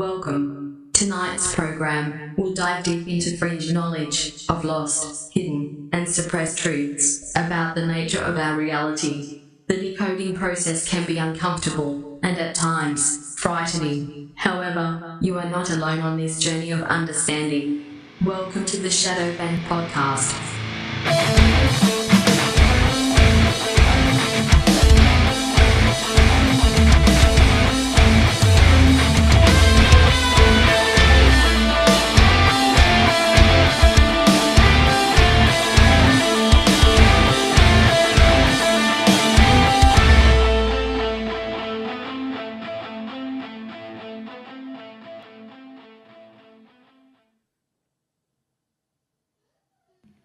Welcome. Tonight's program will dive deep into fringe knowledge of lost, hidden, and suppressed truths about the nature of our reality. The decoding process can be uncomfortable and at times frightening. However, you are not alone on this journey of understanding. Welcome to the Shadow Bank Podcast.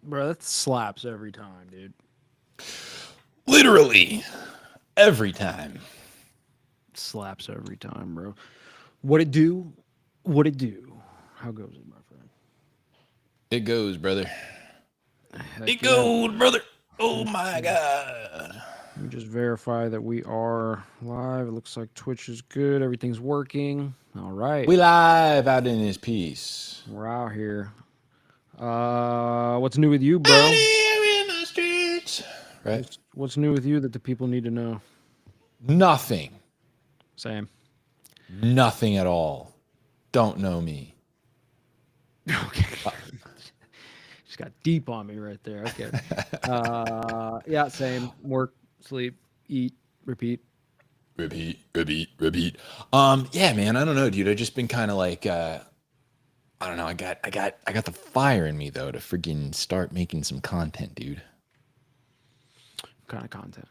Bro, that slaps every time, dude. Literally every time. Slaps every time, bro. What it do? What it do? How goes it, my friend? It goes, brother. Heck It yeah. goes, brother. Oh my God. Let me just verify that we are live. It looks like Twitch is good. Everything's working. All right. We live out in this piece. We're out here. What's new with you, bro? Out here in the streets. Right? What's new with you that the people need to know? Nothing. Same. Nothing at all. Don't know me. Okay. Just got deep on me right there. Okay. Yeah, same. Work, sleep, eat, repeat. Repeat. Yeah, man. I don't know, dude. I've just been kind of like, I don't know. I got the fire in me though to freaking start making some content, dude. What kind of content?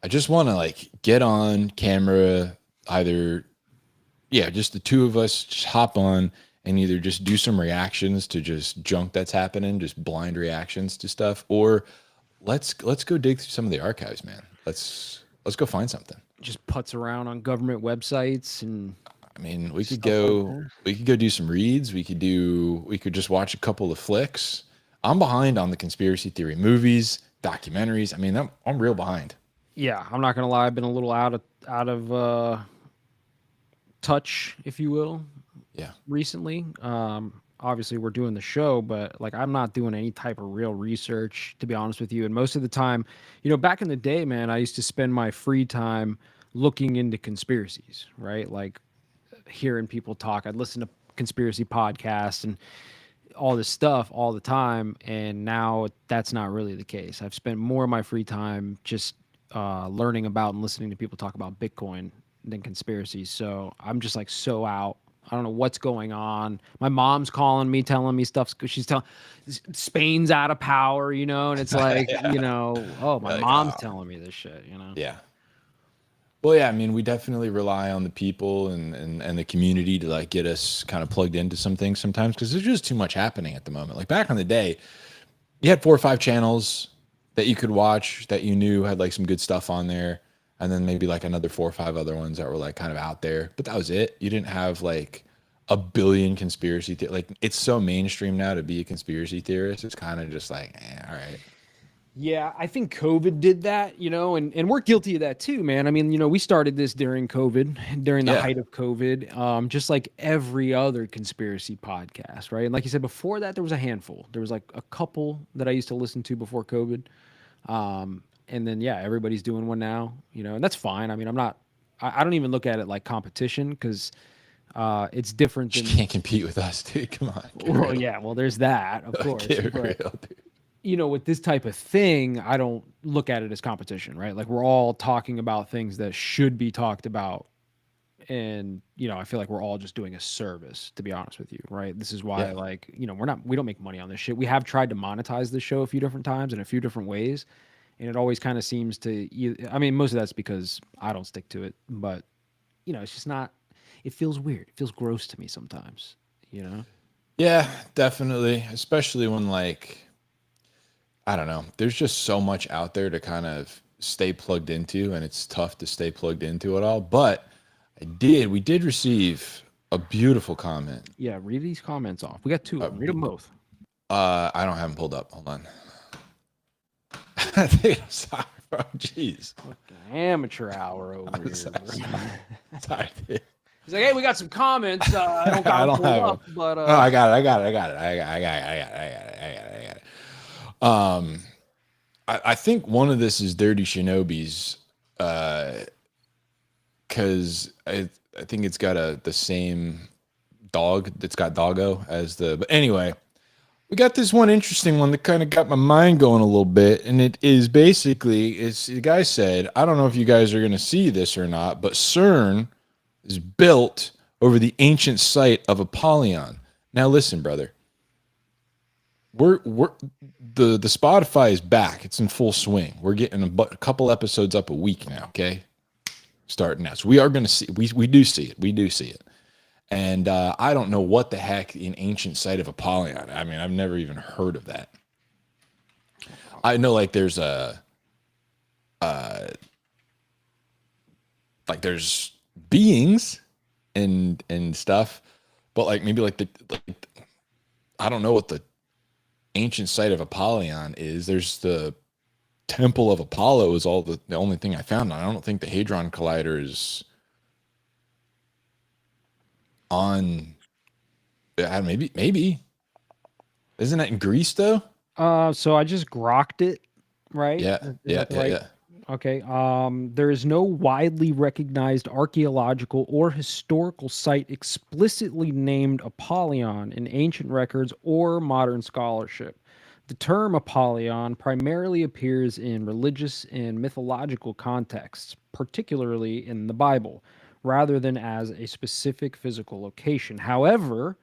I just want to like get on camera, just the two of us just hop on and either just do some reactions to just junk that's happening, just blind reactions to stuff, or let's go dig through some of the archives, man. Let's go find something. Just putz around on government websites and I mean, we could Stuff like go that. we could go do some reads. We could just watch a couple of flicks. I'm behind on the conspiracy theory movies, documentaries. I mean, I'm real behind. yeah, I'm not gonna lie, I've been a little out of touch, if you will, Yeah. recently. Obviously we're doing the show, but like I'm not doing any type of real research, to be honest with you. And most of the time, back in the day, man, I used to spend my free time looking into conspiracies, right? Like hearing people talk. I'd listen to conspiracy podcasts and all this stuff all the time, and now that's not really the case. I've spent more of my free time just learning about and listening to people talk about Bitcoin than conspiracies. So I'm just like so out. I don't know what's going on. My mom's calling me, telling me stuff. She's telling Spain's out of power, and it's like, oh, my Like, mom's oh. telling me this shit, Yeah. Well, yeah, I mean, we definitely rely on the people and the community to like get us kind of plugged into some things sometimes because there's just too much happening at the moment. Like back in the day, you had 4 or 5 channels that you could watch that you knew had like some good stuff on there, and then maybe like another 4 or 5 other ones that were like kind of out there. But that was it. You didn't have like a billion conspiracy like it's so mainstream now to be a conspiracy theorist. It's kind of just like, all right. Yeah, I think COVID did that, and we're guilty of that too, man. I mean, we started this during COVID, during the Yeah. height of COVID, just like every other conspiracy podcast, right? And like you said, before that, there was a handful. There was like a couple that I used to listen to before COVID. And then, yeah, everybody's doing one now, and that's fine. I mean, I don't even look at it like competition because it's different You than, can't compete with us, dude. Come on. Get well, real. yeah, well, there's that, of course. Get But real, dude. with this type of thing, I don't look at it as competition, right? Like we're all talking about things that should be talked about. And, I feel like we're all just doing a service, to be honest with you, right? This is why, Yeah. we don't make money on this shit. We have tried to monetize this show a few different times in a few different ways. And it always kind of seems I mean, most of that's because I don't stick to it, but, it's just not, it feels weird. It feels gross to me sometimes, Yeah, definitely. Especially when like, I don't know, there's just so much out there to kind of stay plugged into, and it's tough to stay plugged into it all. But we did receive a beautiful comment. Yeah, read these comments off. We got 2 of them. Read them both. I don't have them pulled up. Hold on. Sorry, bro. Jeez. Fucking amateur hour over I'm here. so sorry. Sorry, dude. He's like, hey, we got some comments. I don't got I them don't pulled have up, them. but Oh, I got it. I got it. I got it. I got it. I got it. I got it. I got it. I got it. I think one of this is Dirty Shinobi's, because I think it's got the same dog. It's got doggo as the. But anyway, we got this one interesting one that kind of got my mind going a little bit, and it is basically it's the guy said, I don't know if you guys are going to see this or not, but CERN is built over the ancient site of Apollyon. Now listen, brother. We're the Spotify is back. It's in full swing. We're getting a couple episodes up a week now, okay? Starting now. So we are going to see we do see it. We do see it. And I don't know what the heck in ancient site of Apollyon. I mean, I've never even heard of that. I know like there's like there's beings and stuff, but like maybe like I don't know what the ancient site of Apollyon is. There's the Temple of Apollo is all the only thing I found. I don't think the Hadron Collider is on. Maybe isn't that in Greece though? so I just grokked it, right? Yeah, Is yeah, that the yeah, right? yeah. Okay. There is no widely recognized archaeological or historical site explicitly named Apollyon in ancient records or modern scholarship. The term Apollyon primarily appears in religious and mythological contexts, particularly in the Bible, rather than as a specific physical location. However,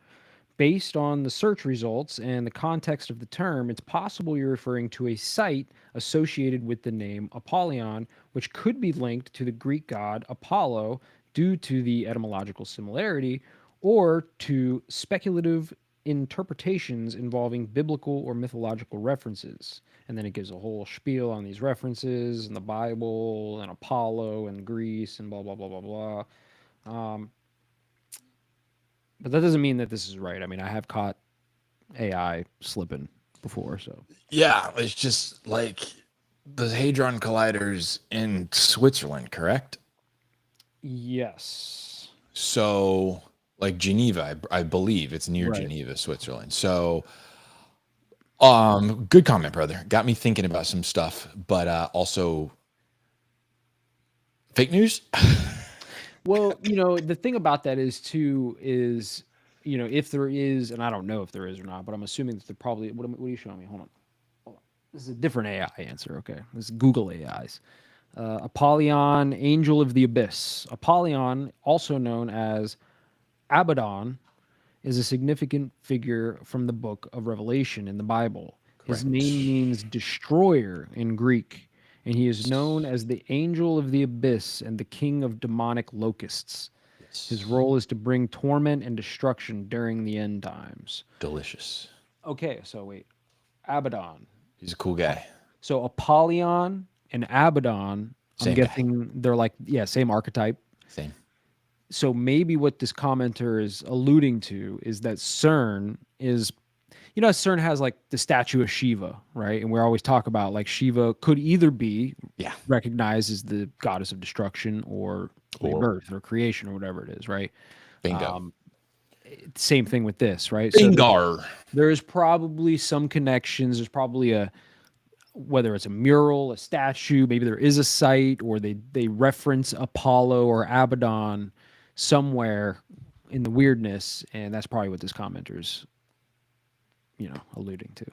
based on the search results and the context of the term, it's possible you're referring to a site associated with the name Apollyon, which could be linked to the Greek god Apollo due to the etymological similarity, or to speculative interpretations involving biblical or mythological references. And then it gives a whole spiel on these references in the Bible and Apollo and Greece and blah, blah, blah, blah, blah. But that doesn't mean that this is right. I mean, I have caught AI slipping before, so Yeah, it's just like the Hadron Collider's in Switzerland, correct? yes. So, like Geneva, I believe it's near Right. Geneva, Switzerland. So, good comment, brother. Got me thinking about some stuff, but also fake news. Well, the thing about that is too is, if there is, and I don't know if there is or not, but I'm assuming that there probably. What are you showing me? Hold on. This is a different AI answer. Okay, this is Google AIs. Apollyon, Angel of the Abyss. Apollyon, also known as Abaddon, is a significant figure from the book of Revelation in the Bible. His Correct. name means destroyer in Greek, and he is known as the angel of the abyss and the king of demonic locusts. His role is to bring torment and destruction during the end times. Delicious. Okay, so wait. Abaddon. He's a cool guy. So Apollyon and Abaddon, Same I'm guy. guessing they're like, yeah, same archetype. Same. So maybe what this commenter is alluding to is that CERN is, CERN has like the statue of Shiva, right? And we always talk about like Shiva could either be Yeah. recognized as the goddess of destruction or rebirth or creation or whatever it is, right? Bingo. Same thing with this, right? So Bingar. there's probably some connections. There's probably whether it's a mural, a statue, maybe there is a site, or they reference Apollo or Abaddon somewhere in the weirdness, and that's probably what this commenter's, alluding to.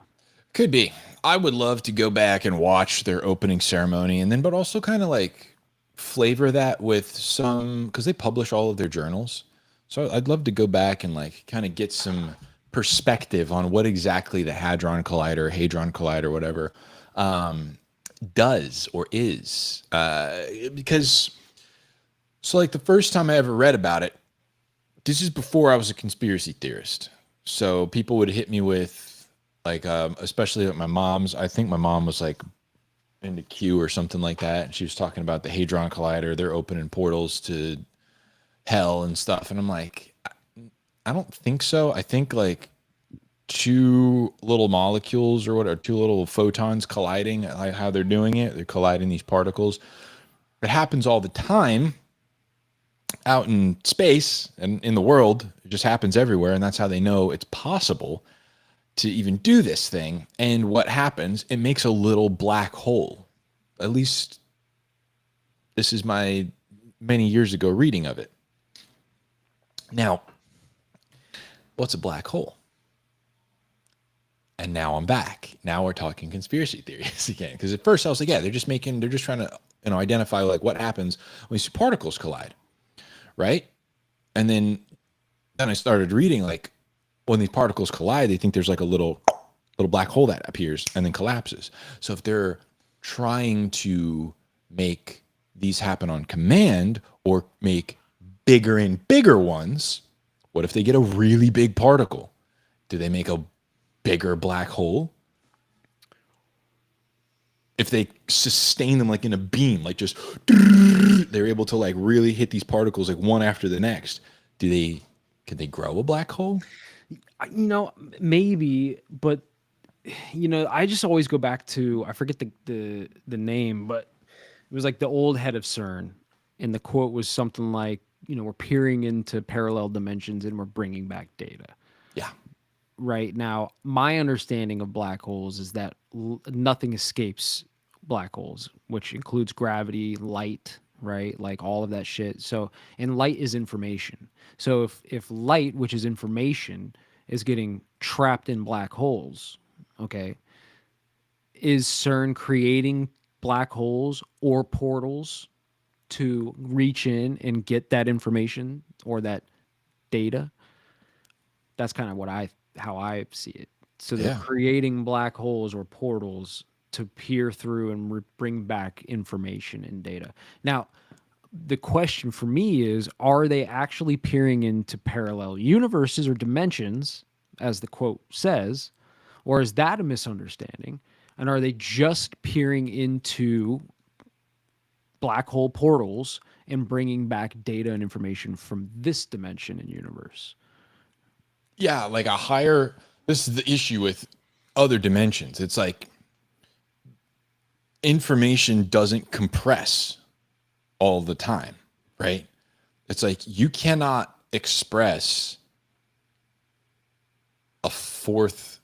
Could be. I would love to go back and watch their opening ceremony and then, but also kind of like flavor that with some, because they publish all of their journals. So I'd love to go back and like kind of get some perspective on what exactly the Hadron Collider, whatever, does or is. Because, so like the first time I ever read about it, this is before I was a conspiracy theorist. So people would hit me with like, especially at my mom's, I think my mom was like into Q or something like that. And she was talking about the Hadron Collider. They're opening portals to hell and stuff. And I'm like, I don't think so. I think like two little molecules or what are two little photons colliding, like how they're doing it. They're colliding these particles. It happens all the time. out in space and in the world. It just happens everywhere, and that's how they know it's possible to even do this thing. And what happens, it makes a little black hole. At least this is my many years ago reading of it. Now, what's a black hole? And now I'm back. Now we're talking conspiracy theories again. Because at first I was like, yeah, they're just trying to, identify like what happens when these particles collide, right? And then I started reading like when these particles collide, they think there's like a little black hole that appears and then collapses. So if they're trying to make these happen on command or make bigger and bigger ones, what if they get a really big particle? Do they make a bigger black hole? If they sustain them like in a beam, like just they're able to like really hit these particles like one after the next, can they grow a black hole? Maybe, but I just always go back to, I forget the name, but it was like the old head of CERN, and the quote was something like, we're peering into parallel dimensions and we're bringing back data. Yeah. Right now, my understanding of black holes is that nothing escapes black holes, which includes gravity, light, right? Like all of that shit. So, and light is information. So if light, which is information, is getting trapped in black holes, okay, is CERN creating black holes or portals to reach in and get that information or that data? That's kind of how I see it. So they're creating black holes or portals to peer through and bring back information and data. Now, the question for me is, are they actually peering into parallel universes or dimensions, as the quote says, or is that a misunderstanding? And are they just peering into black hole portals and bringing back data and information from this dimension and universe? Yeah, like this is the issue with other dimensions. It's like information doesn't compress all the time, right? It's like you cannot express a fourth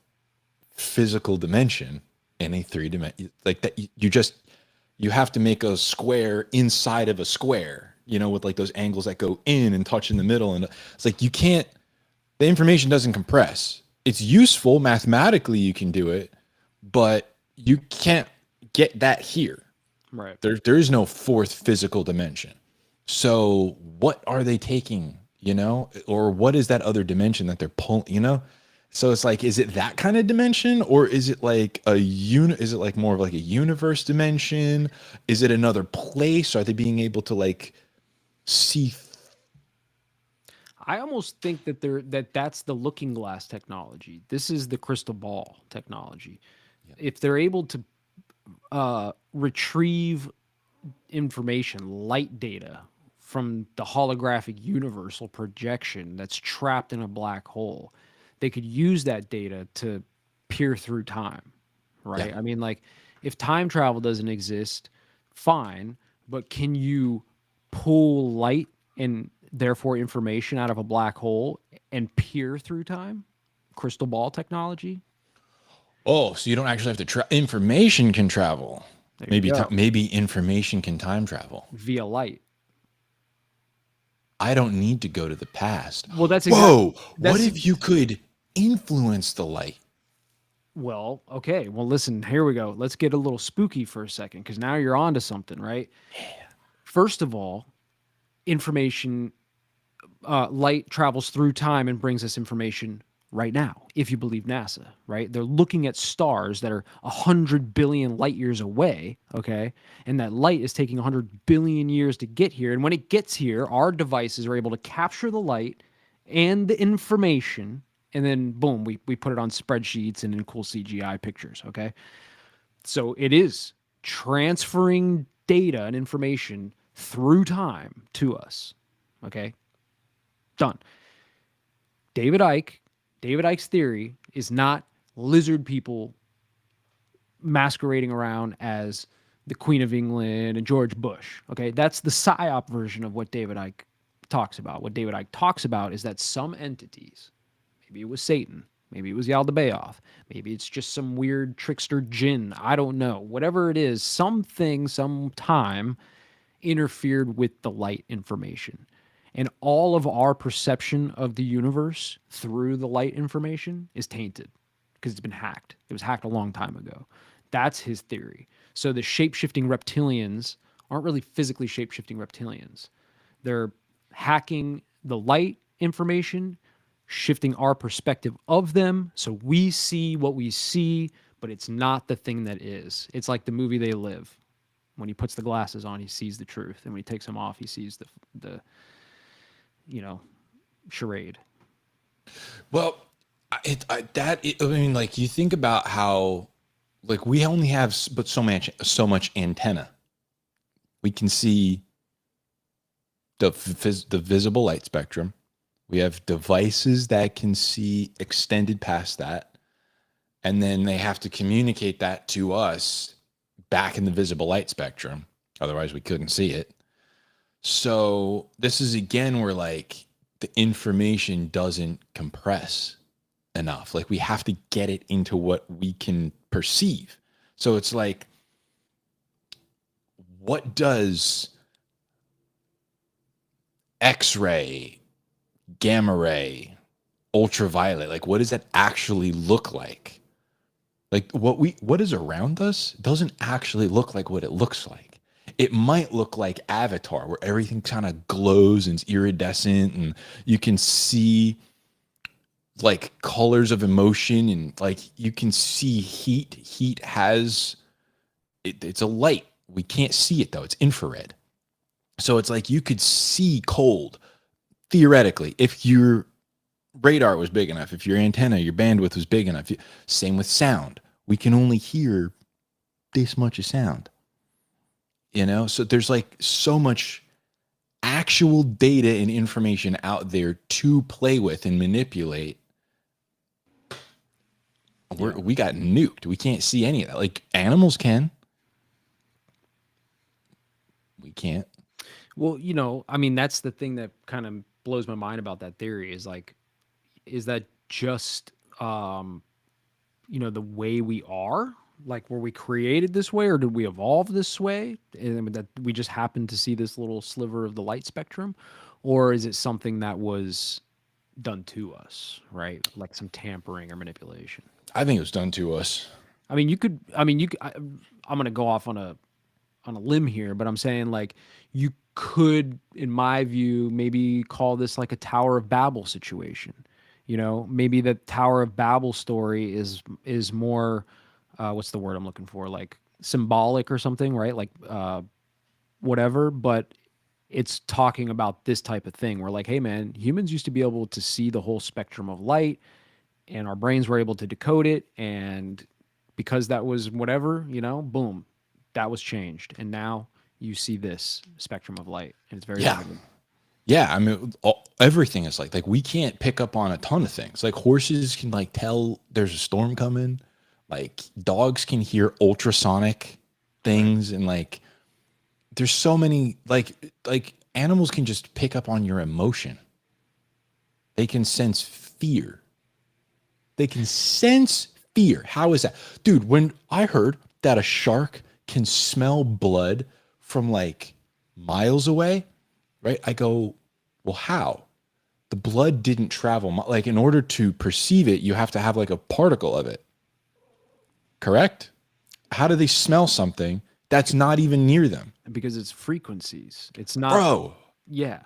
physical dimension in a 3-dimension like that. You have to make a square inside of a square, with like those angles that go in and touch in the middle. And it's like the information doesn't compress. It's useful mathematically, you can do it, but you can't get that here. Right. There is no fourth physical dimension. So what are they taking, or what is that other dimension that they're pulling, So it's like, is it that kind of dimension, or is it like is it like more of like a universe dimension? Is it another place? Are they being able to like see? I almost think that that's the looking glass technology. This is the crystal ball technology. Yep. If they're able to retrieve information, light data from the holographic universal projection that's trapped in a black hole, they could use that data to peer through time, right? Yeah. I mean, like, if time travel doesn't exist, fine, but can you pull light and therefore information out of a black hole and peer through time? Crystal ball technology? Oh, so you don't actually have to information can travel. Maybe information can time travel via light. I don't need to go to the past. Well, what if you could influence the light? Well, okay. Well, listen, here we go. Let's get a little spooky for a second, because now you're onto something, right? Yeah. First of all, information, light travels through time and brings us information right now, if you believe NASA, right? They're looking at stars that are 100 billion light years away, okay? And that light is taking 100 billion years to get here. And when it gets here, our devices are able to capture the light and the information, and then boom, we put it on spreadsheets and in cool CGI pictures, okay? So it is transferring data and information through time to us, okay? Done. David Icke's theory is not lizard people masquerading around as the Queen of England and George Bush. Okay, that's the PSYOP version of what David Icke talks about. What David Icke talks about is that some entities, maybe it was Satan, maybe it was Yaldabaoth, maybe it's just some weird trickster jinn, I don't know. Whatever it is, something, sometime interfered with the light information. And all of our perception of the universe through the light information is tainted because it's been hacked. It was hacked a long time ago. That's his theory. So the shape-shifting reptilians aren't really physically shape-shifting reptilians. They're hacking the light information, shifting our perspective of them so we see what we see, but it's not the thing that is. It's like the movie They Live. When he puts the glasses on, he sees the truth, and when he takes them off, he sees the charade. Well, I mean, like, you think about how, like, we only have but so much antenna. We can see the visible light spectrum. We have devices that can see extended past that, and then they have to communicate that to us back in the visible light spectrum. Otherwise, we couldn't see it. So this is again where, like, the information doesn't compress enough. Like, we have to get it into what we can perceive. So it's like, what does X-ray, gamma ray, ultraviolet, like, what does that actually look like? Like, what is around us doesn't actually look like what it looks like. It might look like Avatar, where everything kind of glows and is iridescent, and you can see, like, colors of emotion, and, like, you can see heat. Heat has it's a light. We can't see it though. It's infrared. So it's like you could see cold theoretically if your radar was big enough, if your antenna, your bandwidth was big enough. Same with sound. We can only hear this much of sound. You know, so there's, like, so much actual data and information out there to play with and manipulate. We got nuked. We can't see any of that. Like, animals can. We can't. Well, I mean, that's the thing that kind of blows my mind about that theory is, like, is that just, the way we are? Like, were we created this way, or did we evolve this way? And that we just happened to see this little sliver of the light spectrum? Or is it something that was done to us, right? Like some tampering or manipulation? I think it was done to us. I mean, I'm going to go off on a limb here, but I'm saying, like, you could, in my view, maybe call this like a Tower of Babel situation. Maybe the Tower of Babel story is more, what's the word I'm looking for? Like symbolic or something, right? Like, whatever, but it's talking about this type of thing where, like, hey man, humans used to be able to see the whole spectrum of light, and our brains were able to decode it. And because that was whatever, boom, that was changed. And now you see this spectrum of light, and it's very limited. Yeah, I mean, everything is like we can't pick up on a ton of things. Like, horses can, like, tell there's a storm coming. Like, dogs can hear ultrasonic things, and, like, there's so many, like animals can just pick up on your emotion. They can sense fear. They can sense fear. How is that? Dude, when I heard that a shark can smell blood from, like, miles away, right? I go, well, how? The blood didn't travel. Like, in order to perceive it, you have to have, like, a particle of it. Correct? How do they smell something that's not even near them? Because it's frequencies. It's not. Bro. Yeah.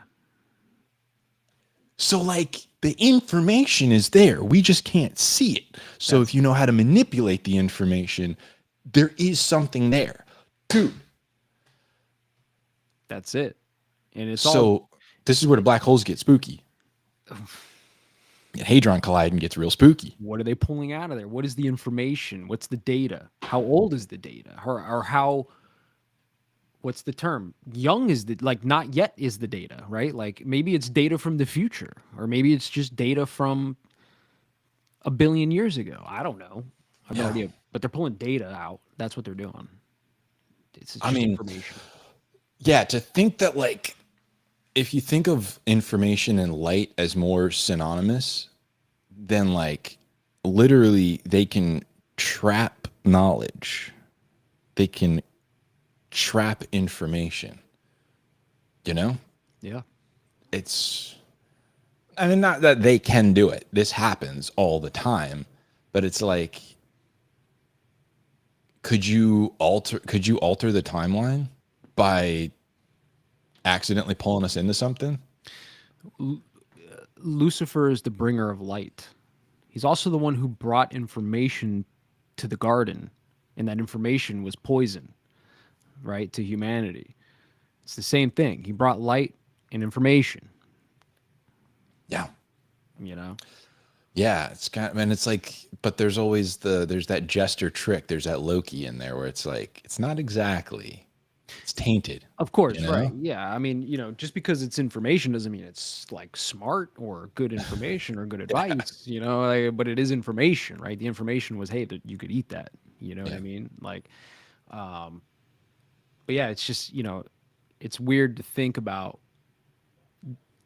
So, like, the information is there. We just can't see it. So if you know how to manipulate the information, there is something there. Dude. That's it. And it's this is where the black holes get spooky. And Hadron Collider gets real spooky. What are they pulling out of there? What is the information? What's the data? How old is the data? Or how, what's the term? Young is the, like, not yet is the data, right? Like, maybe it's data from the future, or maybe it's just data from 1 billion years ago. I don't know. I have no idea. But they're pulling data out. That's what they're doing. It's just information. Yeah, to think that, like, if you think of information and light as more synonymous, then like literally they can trap knowledge. They can trap information. You know? Yeah. It's, I mean, not that they can do it. This happens all the time, but it's like, could you alter the timeline by accidentally pulling us into something? Lucifer is the bringer of light. He's also the one who brought information to the garden, and that information was poison, right, to humanity. It's the same thing. He brought light and information, Yeah. you know? Yeah, it's kind of, and it's like, but there's always there's that jester trick. There's that Loki in there where it's like, it's not exactly, it's tainted. Of course, you know? right. Yeah. I mean, just because it's information doesn't mean it's like smart or good information or good advice, but it is information, right? The information was, hey, that you could eat that. You know what I Yeah. mean? Like, but yeah, it's just, it's weird to think about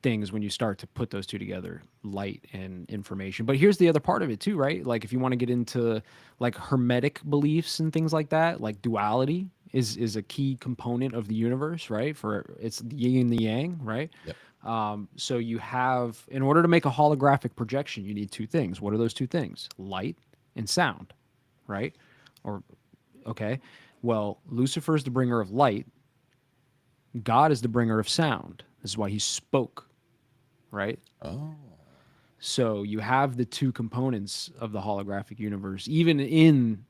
things when you start to put those two together, light and information. But here's the other part of it too, right? Like if you want to get into like hermetic beliefs and things like that, like duality is a key component of the universe, right? For it's the yin and the yang, right? Yep. So you have, in order to make a holographic projection, you need two things. What are those two things? Light and sound, right? Or okay, well, Lucifer is the bringer of light. God is the bringer of sound. This is why he spoke, right? Oh. So you have the two components of the holographic universe, even in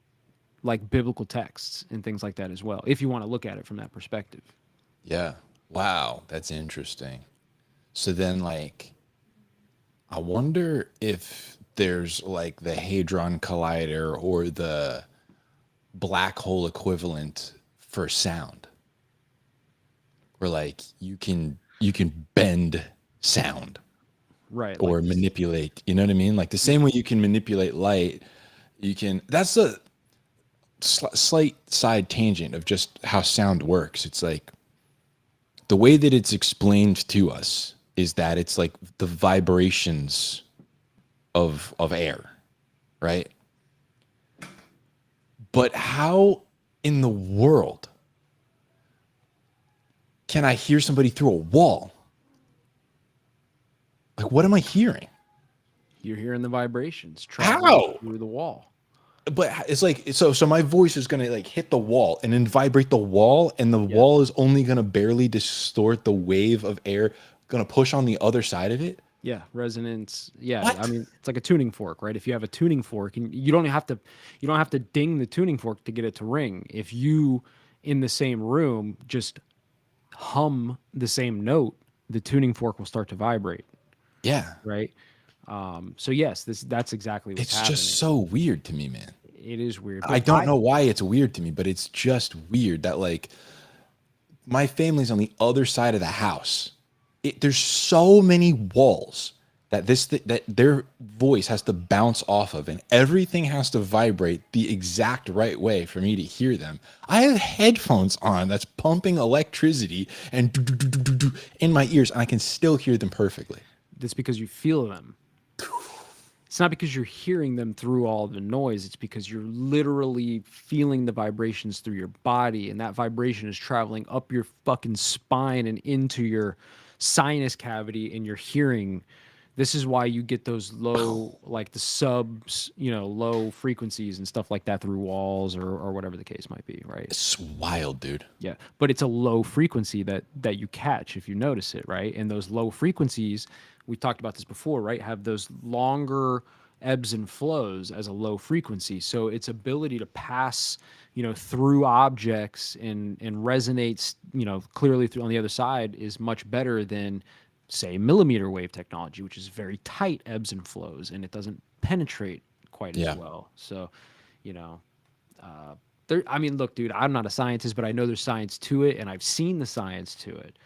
like biblical texts and things like that as well, if you want to look at it from that perspective. Yeah. Wow, that's interesting. So then, like, I wonder if there's like the Hadron Collider or the black hole equivalent for sound, where like you can bend sound Right. or Like, manipulate. You know what I mean? Like the same way you can manipulate light, you can. That's a slight side tangent of just how sound works. It's like the way that it's explained to us is that it's like the vibrations of air, right? But how in the world can I hear somebody through a wall? Like, what am I hearing? you're hearing the vibrations traveling How? through the wall. But it's like, so my voice is gonna like hit the wall and then vibrate the wall, and the wall is only gonna barely distort the wave of air gonna push on the other side of it. Yeah, resonance. Yeah, I What? mean, it's like a tuning fork, right? If you have a tuning fork, and you don't have to ding the tuning fork to get it to ring. If you in the same room just hum the same note, the tuning fork will start to vibrate, Yeah. right? So yes, that's exactly what's It's happening. just so weird to me, man. It is weird. I But don't know why it's weird to me, but it's just weird that like my family's on the other side of the house. There's so many walls that that their voice has to bounce off of, and everything has to vibrate the exact right way for me to hear them. I have headphones on that's pumping electricity and in my ears, and I can still hear them perfectly. that's because you feel them. It's not because you're hearing them through all the noise. It's because you're literally feeling the vibrations through your body, and that vibration is traveling up your fucking spine and into your sinus cavity, and you're hearing. This is why you get those low, like the subs, low frequencies and stuff like that through walls or whatever the case might be, right? It's wild, dude. Yeah, but it's a low frequency that you catch if you notice it, right? And those low frequencies, we talked about this before, right? Have those longer ebbs and flows as a low frequency. So its ability to pass, through objects and resonates, clearly through on the other side is much better than, say, millimeter wave technology, which is very tight ebbs and flows, and it doesn't penetrate quite Yeah. as well. So, you know, I mean, look, dude, I'm not a scientist, but I know there's science to it, and I've seen the science to it.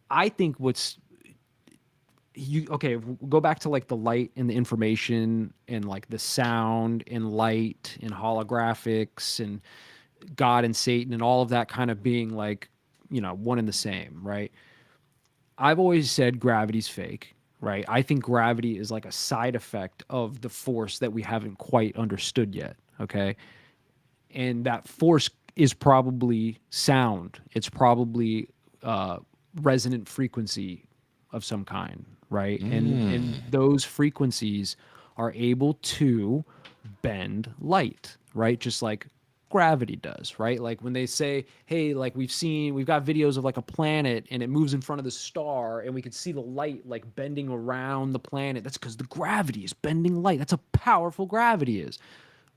I think go back to like the light and the information and like the sound and light and holographics and God and Satan and all of that kind of being like, one and the same, right? I've always said gravity's fake, right? I think gravity is like a side effect of the force that we haven't quite understood yet, okay? And that force is probably sound. It's probably resonant frequency of some kind, right? And those frequencies are able to bend light, right? Just like gravity does, right? Like when they say, hey, like we've got videos of like a planet and it moves in front of the star and we can see the light like bending around the planet. That's because the gravity is bending light. That's how powerful gravity is.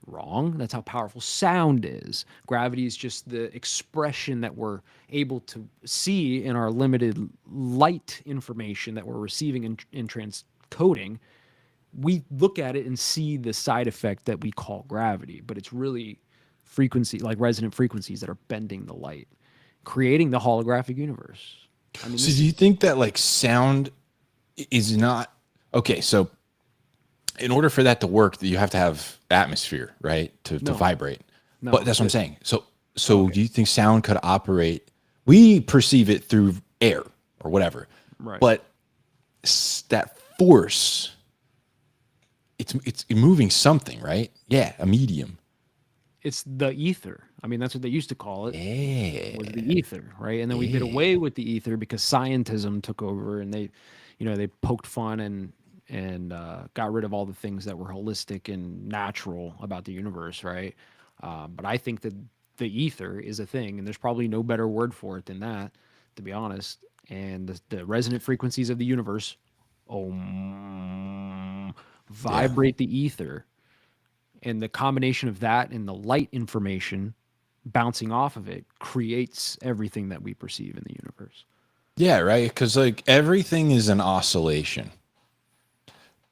Wrong. That's how powerful sound is. Gravity is just the expression that we're able to see in our limited light information that we're receiving and transcoding. We look at it and see the side effect that we call gravity, but it's really frequency, like resonant frequencies that are bending the light, creating the holographic universe. I mean, So do you think that like sound is not okay? So in order for that to work, you have to have atmosphere, right? To vibrate. No, But that's what I'm saying. So do you think sound could operate? We perceive it through air or whatever, right. but that force, it's moving something, right? Yeah, a medium. It's the ether. I mean, that's what they used to call it. Yeah. Was the ether, right? And then we did away with the ether because scientism took over, and they poked fun and got rid of all the things that were holistic and natural about the universe, right? But I think that the ether is a thing, and there's probably no better word for it than that, to be honest. And the resonant frequencies of the universe, vibrate the ether. And the combination of that and the light information bouncing off of it creates everything that we perceive in the universe. Yeah, right. Because like everything is an oscillation.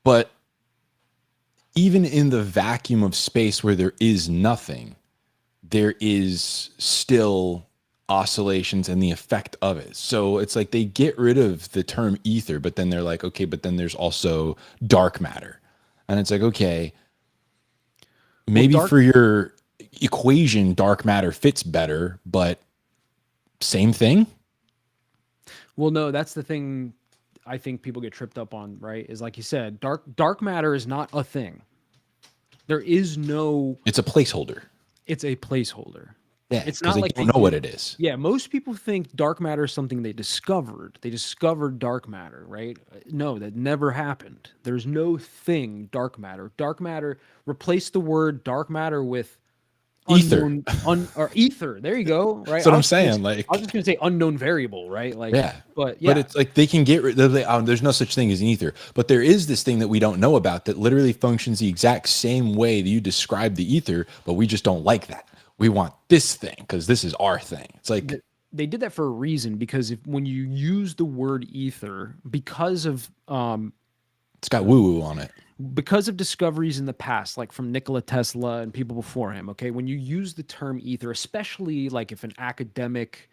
But even in the vacuum of space where there is nothing, there is still oscillations and the effect of it. So it's like they get rid of the term ether, but then they're like, okay, but then there's also dark matter. And it's like, okay, maybe for your equation, dark matter fits better, but same thing? Well, no, that's the thing I think people get tripped up on, right? Is like you said, dark matter is not a thing. There is no... It's a placeholder. It's a placeholder. Yeah, it's not like they don't know what it is. Yeah, most people think dark matter is something they discovered. They discovered dark matter, right? No, that never happened. There's no thing dark matter. Dark matter, replace the word dark matter with ether. Or ether. There you go. Right. That's what I'm saying. I was just gonna say unknown variable, right? Like, yeah. But it's like they can get rid. There's no such thing as an ether, but there is this thing that we don't know about that literally functions the exact same way that you describe the ether, but we just don't like that. We want this thing because this is our thing. It's like they did that for a reason, because when you use the word ether, because of it's got woo-woo on it. Because of discoveries in the past, like from Nikola Tesla and people before him, okay, when you use the term ether, especially like if an academic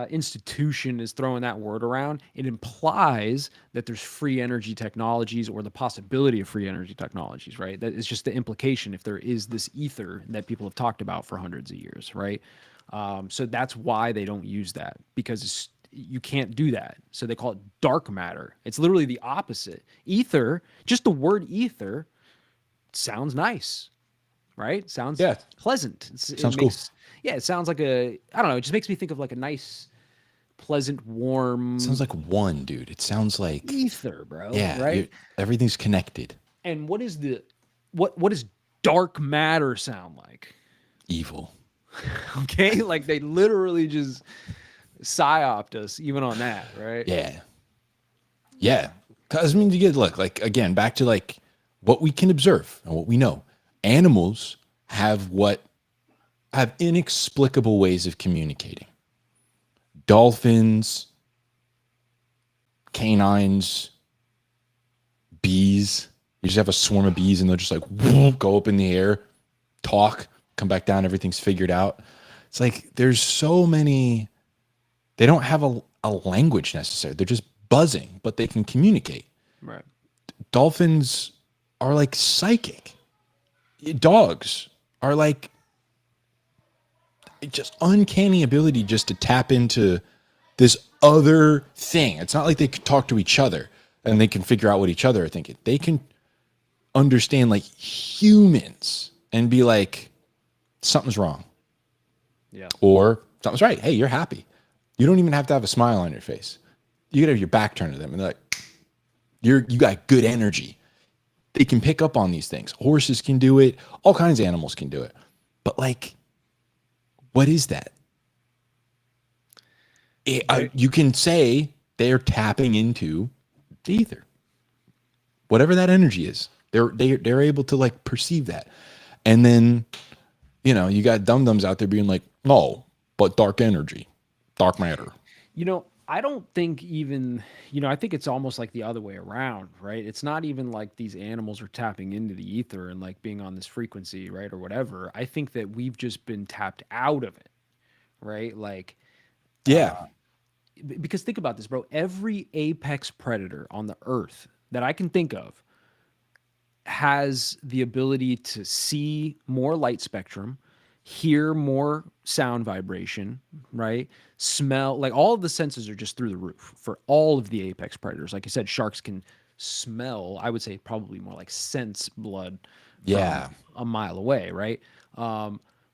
institution is throwing that word around, it implies that there's free energy technologies or the possibility of free energy technologies, right? That is just the implication if there is this ether that people have talked about for hundreds of years, right? So that's why they don't use that, because you can't do that. So they call it dark matter. It's literally the opposite. Ether, just the word ether sounds nice, right? Sounds pleasant. Sounds cool. Yeah, it sounds like I don't know, it just makes me think of like a nice, pleasant, warm... Sounds like one, dude. It sounds like... ether, bro. Yeah, right? Everything's connected. And what is what does dark matter sound like? Evil. Okay? Like they literally just psyoped us even on that, right? Yeah. Yeah. Because, I mean, you get, look, like, again, back to like what we can observe and what we know. Animals have inexplicable ways of communicating. Dolphins, canines, bees. You just have a swarm of bees and they'll just like go up in the air, talk, come back down, everything's figured out. It's like there's so many, they don't have a language necessarily. They're just buzzing, but they can communicate. Right. Dolphins are like psychic. Dogs are like just uncanny ability just to tap into this other thing. It's not like they could talk to each other and they can figure out what each other are thinking. They can understand like humans and be like, something's wrong. Yeah. Or something's right. Hey, you're happy. You don't even have to have a smile on your face. You gotta have your back turned to them and they're like, you got good energy. They can pick up on these things. Horses can do it. All kinds of animals can do it. But like, what is that? You can say they're tapping into the ether, whatever that energy is. They're able to like perceive that, and then you got dum-dums out there being like, no, but dark energy, dark matter. I don't think even, I think it's almost like the other way around, right? It's not even like these animals are tapping into the ether and like being on this frequency, right? Or whatever. I think that we've just been tapped out of it, right? Like, Yeah, because think about this, bro. Every apex predator on the earth that I can think of has the ability to see more light spectrum, hear more sound vibration, right? Smell, like all of the senses are just through the roof for all of the apex predators. Like I said, sharks can smell, I would say probably more like sense blood from yeah, a mile away, right?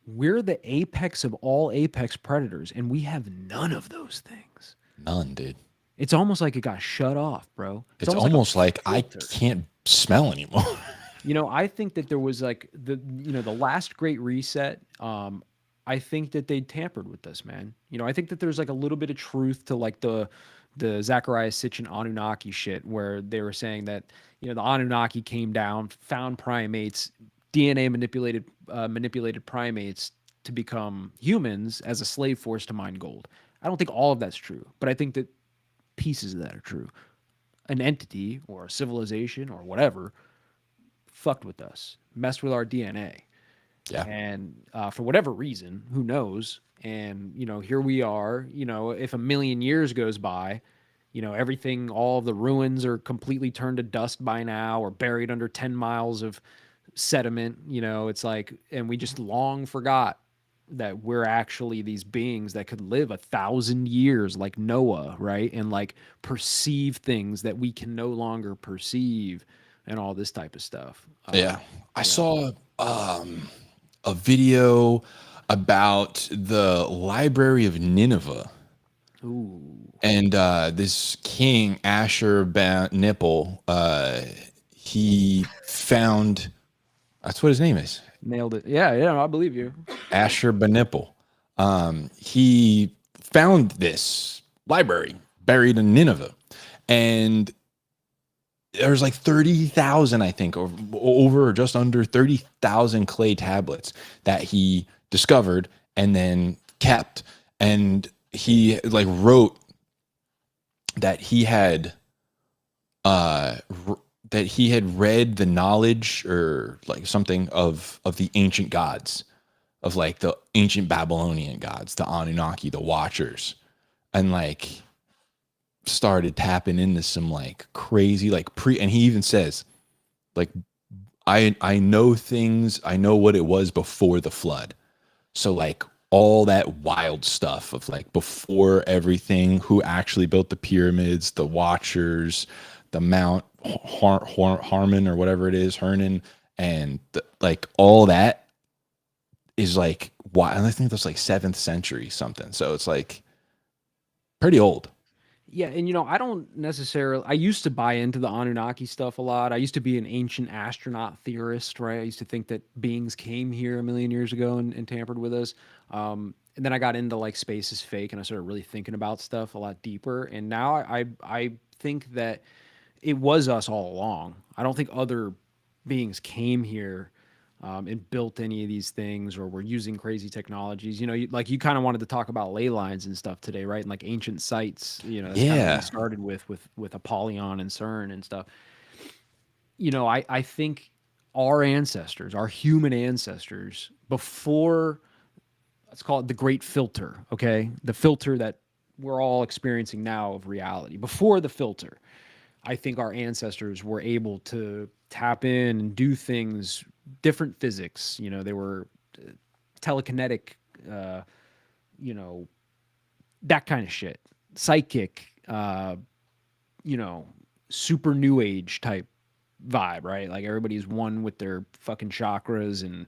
We're the apex of all apex predators, and we have none of those things. none, dude. It's almost like it got shut off, bro. It's almost almost like like I filter. can't smell anymore. I think that there was like the last great reset. I think that they tampered with this, man. I think that there's like a little bit of truth to like the Zachariah Sitchin Anunnaki shit, where they were saying that the Anunnaki came down, found primates, DNA manipulated primates to become humans as a slave force to mine gold. I don't think all of that's true, but I think that pieces of that are true. An entity or a civilization or whatever fucked with us, messed with our DNA. Yeah, And for whatever reason, who knows? And, here we are, if a million years goes by, everything, all of the ruins are completely turned to dust by now or buried under 10 miles of sediment. It's like, and we just long forgot that we're actually these beings that could live 1,000 years like Noah, right? And like perceive things that we can no longer perceive and all this type of stuff. yeah. I Yeah. saw a video about the Library of Nineveh. Ooh, And this king, Nipple, he found, that's what his name is, nailed it. Yeah, yeah, I believe you. Ashurbanipal. He found this library buried in Nineveh. And there's like 30,000, I think, or over or just under 30,000 clay tablets that he discovered and then kept. And he like wrote that he had that he had read the knowledge or like something of the ancient gods, of like the ancient Babylonian gods, the Anunnaki, the Watchers, and like started tapping into some like crazy like and he even says like I know things, I know what it was before the flood. So like all that wild stuff of like before everything, who actually built the pyramids, the Watchers, the Mount Harmon or whatever it is, Hernan, and like all that is like why I think that's like 7th century something. So it's like pretty old. Yeah, and I don't necessarily. I used to buy into the Anunnaki stuff a lot. I used to be an ancient astronaut theorist, right? I used to think that beings came here a million years ago and tampered with us. And then I got into like space is fake, and I started really thinking about stuff a lot deeper. And now I think that it was us all along. I don't think other beings came here and built any of these things or were using crazy technologies. You kind of wanted to talk about ley lines and stuff today, right? And like ancient sites, that's kind of what Yeah. we started with Apollyon and CERN and stuff. I think our ancestors, our human ancestors, before, let's call it the great filter, okay? The filter that we're all experiencing now of reality. Before the filter, I think our ancestors were able to tap in and do things, different physics. They were telekinetic, uh, that kind of shit. psychic, you know, super new age type vibe, right? Like everybody's one with their fucking chakras and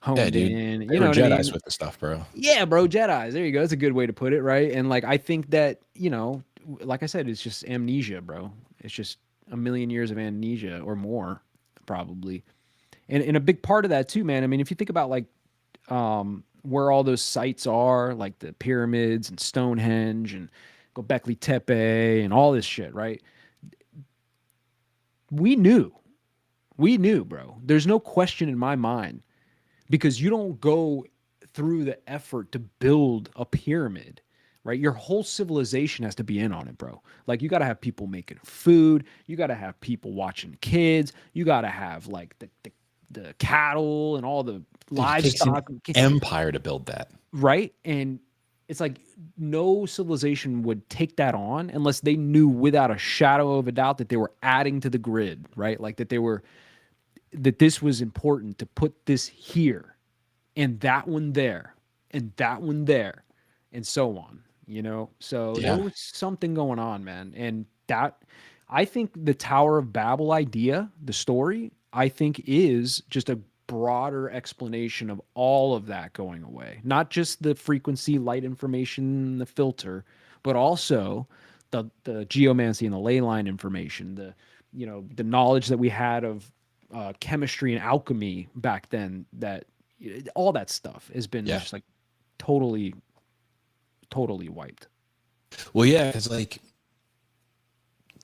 Yeah, honed dude. in. They You were know what I Jedis mean? with the stuff, bro. Yeah, bro, Jedi's. There you go. That's a good way to put it, right? And like I think that, you know, like I said, it's just amnesia, bro. It's just a million years of amnesia or more, probably. And a big part of that too, man. I mean, if you think about like where all those sites are, like the pyramids and Stonehenge and Göbekli Tepe and all this shit, right? We knew. We knew, bro. There's no question in my mind because you don't go through the effort to build a pyramid, right? Your whole civilization has to be in on it, bro. Like you got to have people making food, you got to have people watching kids, you got to have like the cattle and all the Dude, it takes an livestock, empire to build that. right? And it's like no civilization would take that on unless they knew without a shadow of a doubt that they were adding to the grid, right? Like that this was important to put this here and that one there and that one there and so on, you know? So Yeah. there was something going on, man. And that, I think the Tower of Babel idea, the story, I think is just a broader explanation of all of that going away. Not just the frequency, light information, the filter, but also the geomancy and the ley line information, the, you know, the knowledge that we had of chemistry and alchemy back then, that all that stuff has been just like totally wiped. Well, yeah, it's like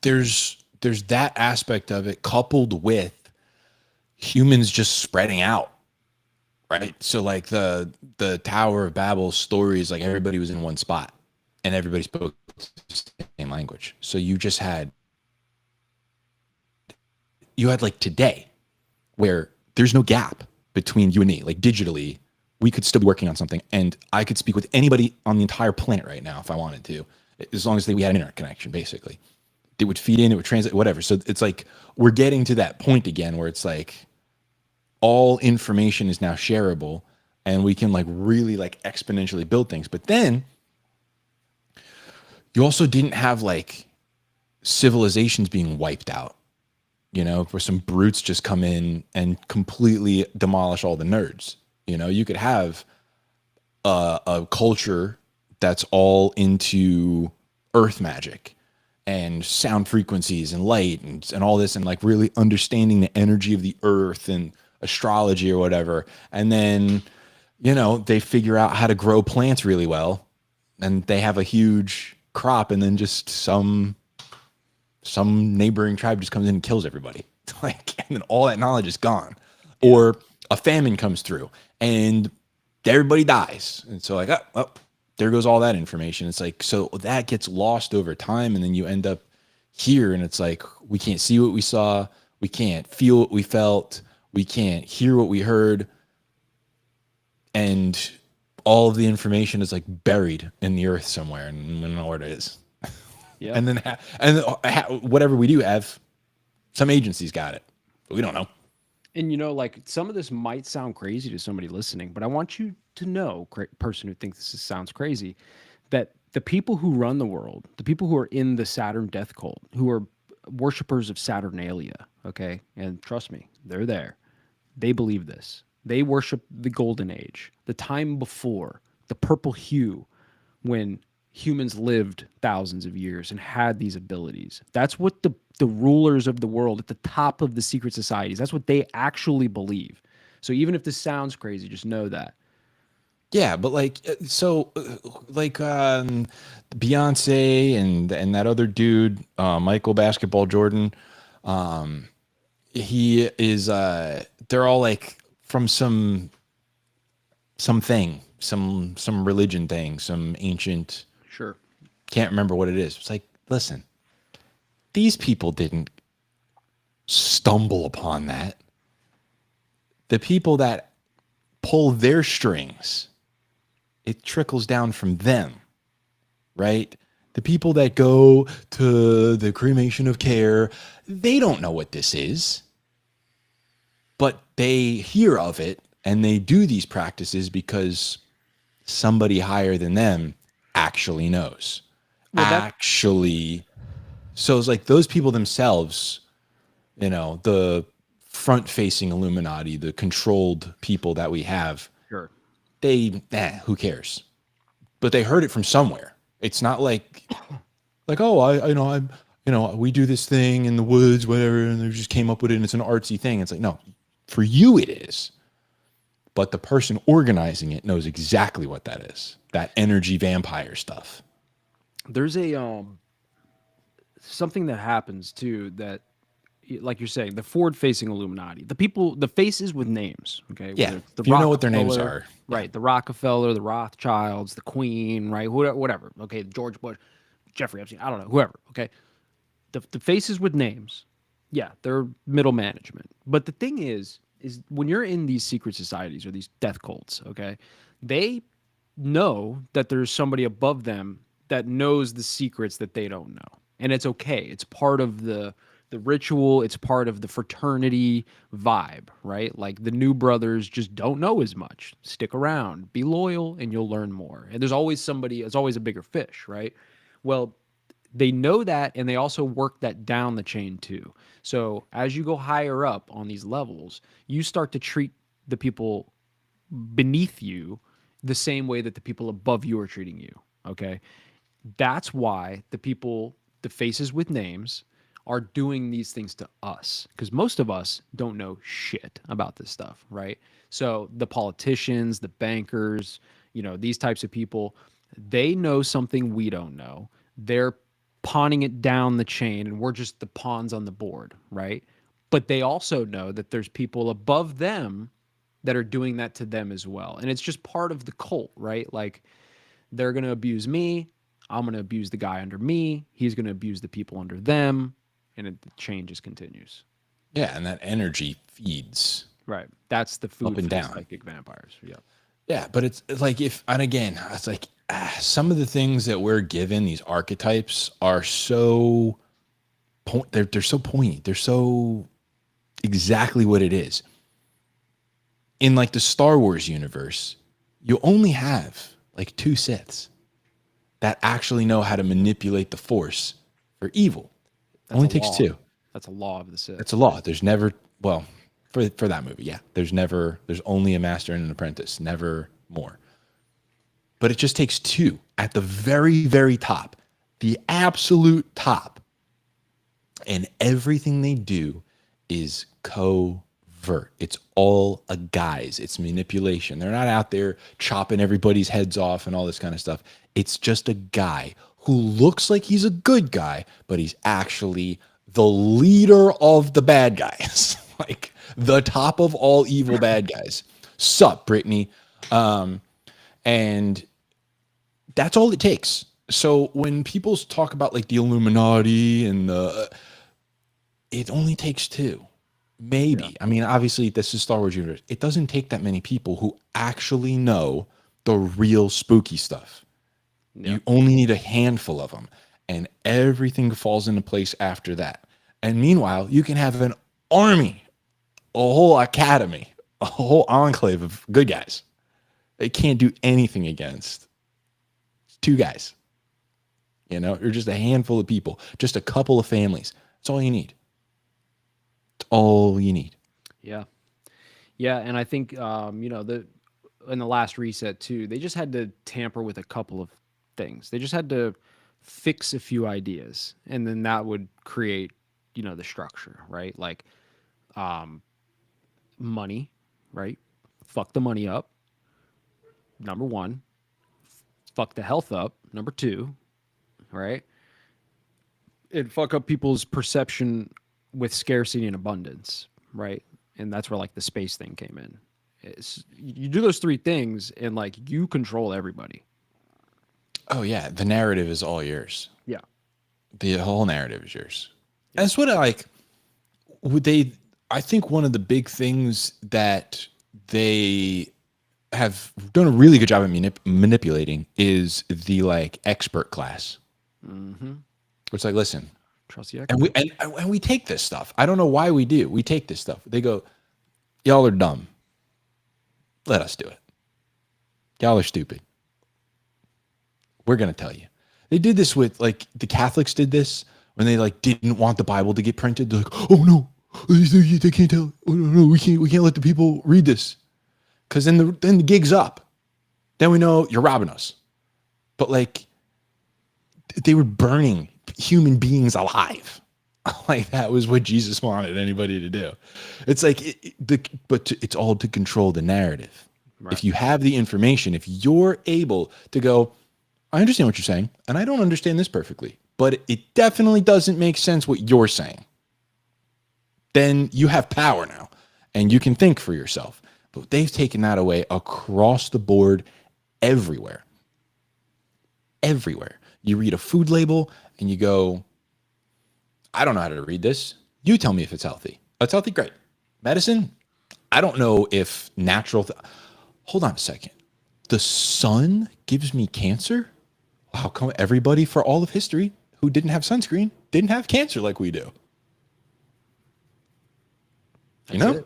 there's that aspect of it coupled with humans just spreading out, right? So like the Tower of Babel stories, like everybody was in one spot and everybody spoke the same language. So you had like today where there's no gap between you and me. Like digitally, we could still be working on something and I could speak with anybody on the entire planet right now if I wanted to, as long as we had an internet connection, basically. It would feed in, it would translate, whatever. So it's like we're getting to that point again where it's like all information is now shareable and we can like really like exponentially build things. But then you also didn't have like civilizations being wiped out, you know, where some brutes just come in and completely demolish all the nerds. You know, you could have a culture that's all into earth magic and sound frequencies and light and all this and like really understanding the energy of the earth and astrology or whatever. And then, you know, they figure out how to grow plants really well and they have a huge crop and then just some neighboring tribe just comes in and kills everybody. Like, and then all that knowledge is gone. Or a famine comes through and everybody dies. And so like, oh, there goes all that information. It's like, so that gets lost over time. And then you end up here and it's like, we can't see what we saw. We can't feel what we felt. We can't hear what we heard. And all of the information is like buried in the earth somewhere and we don't know where it is. Yeah. And then whatever we do have, some agencies got it, but we don't know. And you know, like some of this might sound crazy to somebody listening, but I want you to know, person who thinks this sounds crazy, that the people who run the world, the people who are in the Saturn death cult, who are worshipers of Saturnalia, okay, and trust me, they're there. They believe this. They worship the golden age, the time before, the purple hue, when humans lived thousands of years and had these abilities. That's what the rulers of the world at the top of the secret societies, that's what they actually believe. So even if this sounds crazy, just know that. Yeah, but like, so like Beyonce and that other dude, Michael Basketball Jordan, he is, they're all like from some religion thing, some ancient, sure, can't remember what it is. It's like, listen, these people didn't stumble upon that. The people that pull their strings, it trickles down from them, right? The people that go to the cremation of care, they don't know what this is, but they hear of it and they do these practices because somebody higher than them actually knows. actually, so it's like those people themselves, you know, the front facing Illuminati, the controlled people that we have, Sure. Who cares? But they heard it from somewhere. It's not like, oh, we do this thing in the woods, whatever, and they just came up with it and it's an artsy thing. It's like, no, for you it is. But the person organizing it knows exactly what that is. That energy vampire stuff. There's a something that happens too that, like you're saying, the forward-facing Illuminati, the people, the faces with names. Okay, Yeah, whether it's the if you know what their names Rockefeller, are. right? The Rockefeller, the Rothschilds, the Queen, right? Whatever. Okay, George Bush, Jeffrey Epstein. I don't know, whoever. Okay, the faces with names. Yeah, they're middle management. But the thing is when you're in these secret societies or these death cults, okay, they know that there's somebody above them that knows the secrets that they don't know. And it's okay. It's part of the ritual, it's part of the fraternity vibe, right? Like the new brothers just don't know as much. Stick around, be loyal, and you'll learn more. And there's always somebody, it's always a bigger fish, right? Well, they know that, and they also work that down the chain too. So as you go higher up on these levels, you start to treat the people beneath you the same way that the people above you are treating you. Okay. That's why the people, the faces with names, are doing these things to us, because most of us don't know shit about this stuff, right? So the politicians, the bankers, these types of people, they know something we don't know. They're pawning it down the chain, and we're just the pawns on the board, right? But they also know that there's people above them that are doing that to them as well. And it's just part of the cult, right? Like, they're going to abuse me, I'm going to abuse the guy under me, he's going to abuse the people under them, and the chain just continues. Yeah, and that energy feeds. Right. That's the food up and for the down. psychic vampires. Yeah. Yeah, but it's like and again, it's like some of the things that we're given, these archetypes, are so they're so poignant. They're so exactly what it is. In like the Star Wars universe, you only have like 2 Siths that actually know how to manipulate the Force for evil. It only takes 2. That's a law of the Sith. That's a law. There's never, well, for that movie, yeah. There's only a master and an apprentice, never more. But it just takes 2 at the very, very top, the absolute top. And everything they do is covert. It's all a guise. It's manipulation. They're not out there chopping everybody's heads off and all this kind of stuff. It's just a guy who looks like he's a good guy, but he's actually the leader of the bad guys. Like the top of all evil bad guys. Sup, Brittany? And that's all it takes. So when people talk about like the Illuminati and it only takes 2. Maybe. Yeah. I mean, obviously, this is Star Wars universe. It doesn't take that many people who actually know the real spooky stuff. Yeah. You only need a handful of them, and everything falls into place after that. And meanwhile, you can have an army, a whole academy, a whole enclave of good guys. They can't do anything against 2 guys. Or just a handful of people, just a couple of families. That's all you need. All you need. Yeah. And I think in the last reset too, they just had to tamper with a couple of things. They just had to fix a few ideas, and then that would create the structure, right? Like money, right? Fuck the money up, number 1. Fuck the health up, number 2, right? And fuck up people's perception with scarcity and abundance, right? And that's where like the space thing came in. You do those 3 things, and like you control everybody. Oh yeah, the narrative is all yours. Yeah, the whole narrative is yours. Yeah. That's what I think one of the big things that they have done a really good job at manipulating is the like expert class. Mm-hmm. It's like, listen. Trust the expert. And we take this stuff. I don't know why we do. We take this stuff. They go, y'all are dumb. Let us do it. Y'all are stupid. We're going to tell you. They did this with like the Catholics did this when they like didn't want the Bible to get printed. They're like, oh no, they can't tell. Oh no, we can't let the people read this, because then the gig's up. Then we know you're robbing us. But like, they were burning human beings alive. Like that was what Jesus wanted anybody to do. It's like, it's all to control the narrative. Right. If you have the information, if you're able to go, I understand what you're saying, and I don't understand this perfectly, but it definitely doesn't make sense what you're saying, then you have power now, and you can think for yourself. But they've taken that away across the board, everywhere. Everywhere. You read a food label, and you go, I don't know how to read this. You tell me if it's healthy. Oh, it's healthy? Great. Medicine? I don't know if natural... Hold on a second. The sun gives me cancer? How come everybody for all of history who didn't have sunscreen didn't have cancer like we do? You know?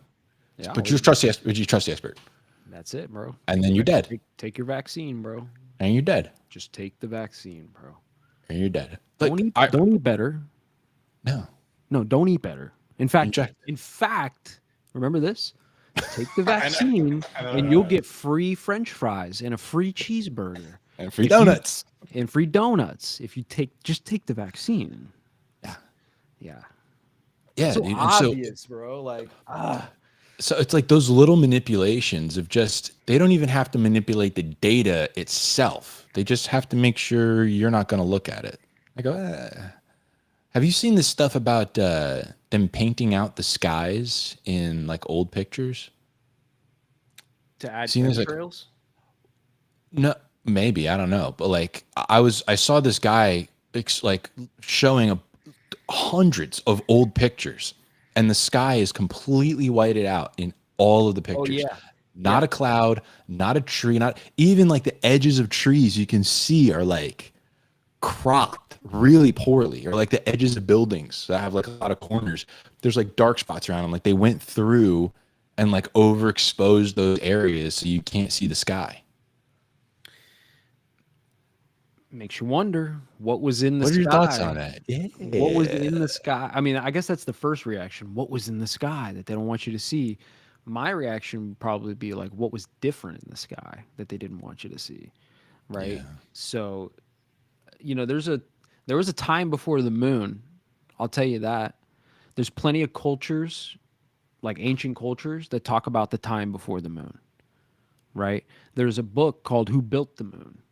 Yeah, but you trust the expert. That's it, bro. And then you're dead. Take your vaccine, bro. And you're dead. Just take the vaccine, bro. And you're dead. Don't eat better. No, don't eat better. In fact, remember this? Take the vaccine and you'll get free French fries and a free cheeseburger. And free donuts. If you just take the vaccine. Yeah. Yeah, so dude. Obvious, bro. Like, So it's like those little manipulations of they don't even have to manipulate the data itself. They just have to make sure you're not going to look at it. I go, have you seen this stuff about them painting out the skies in like old pictures? To add chemtrails? No, maybe, I don't know. But like I saw this guy like showing hundreds of old pictures, and the sky is completely whited out in all of the pictures. Oh, yeah. Not a cloud, not a tree, not even like the edges of trees you can see are like cropped really poorly, or like the edges of buildings that have like a lot of corners. There's like dark spots around them. Like they went through and like overexposed those areas so you can't see the sky. Makes you wonder what was in the sky. What are your thoughts on that? Yeah. What was in the sky? I mean, I guess that's the first reaction. What was in the sky that they don't want you to see? My reaction would probably be like, what was different in the sky that they didn't want you to see? Right. Yeah. So, there was a time before the moon. I'll tell you that. There's plenty of cultures, like ancient cultures, that talk about the time before the moon. Right. There's a book called Who Built the Moon?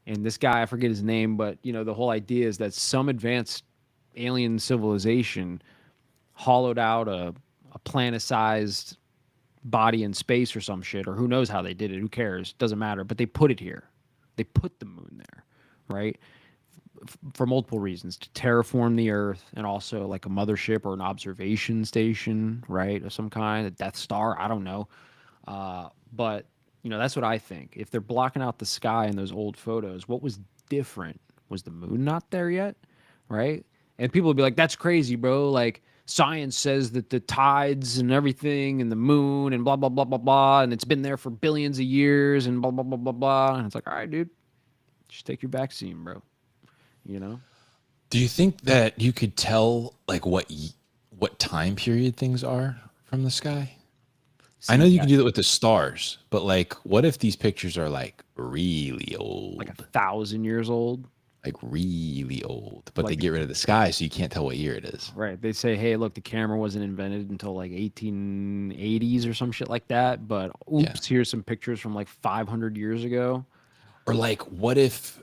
And this guy, I forget his name, but the whole idea is that some advanced alien civilization hollowed out a planet-sized body in space or some shit, or who knows how they did it. Who cares? Doesn't matter. But they put it here. They put the moon there, right? For multiple reasons, to terraform the Earth, and also like a mothership or an observation station, right, of some kind, a Death Star. I don't know, but. That's what I think. If they're blocking out the sky in those old photos, what was different? Was the moon not there yet? Right? And people would be like, that's crazy, bro. Like, science says that the tides and everything and the moon and blah, blah, blah, blah, blah, and it's been there for billions of years and blah, blah, blah, blah, blah. And it's like, all right, dude, just take your vaccine, bro. Do you think that you could tell, like, what time period things are from the sky? I know you can do that with the stars, but like, what if these pictures are like really old? Like 1,000 years old? Like really old, but they get rid of the sky, so you can't tell what year it is. Right. They say, hey, look, the camera wasn't invented until like 1880s or some shit like that, but oops, here's some pictures from like 500 years ago. Or like, what if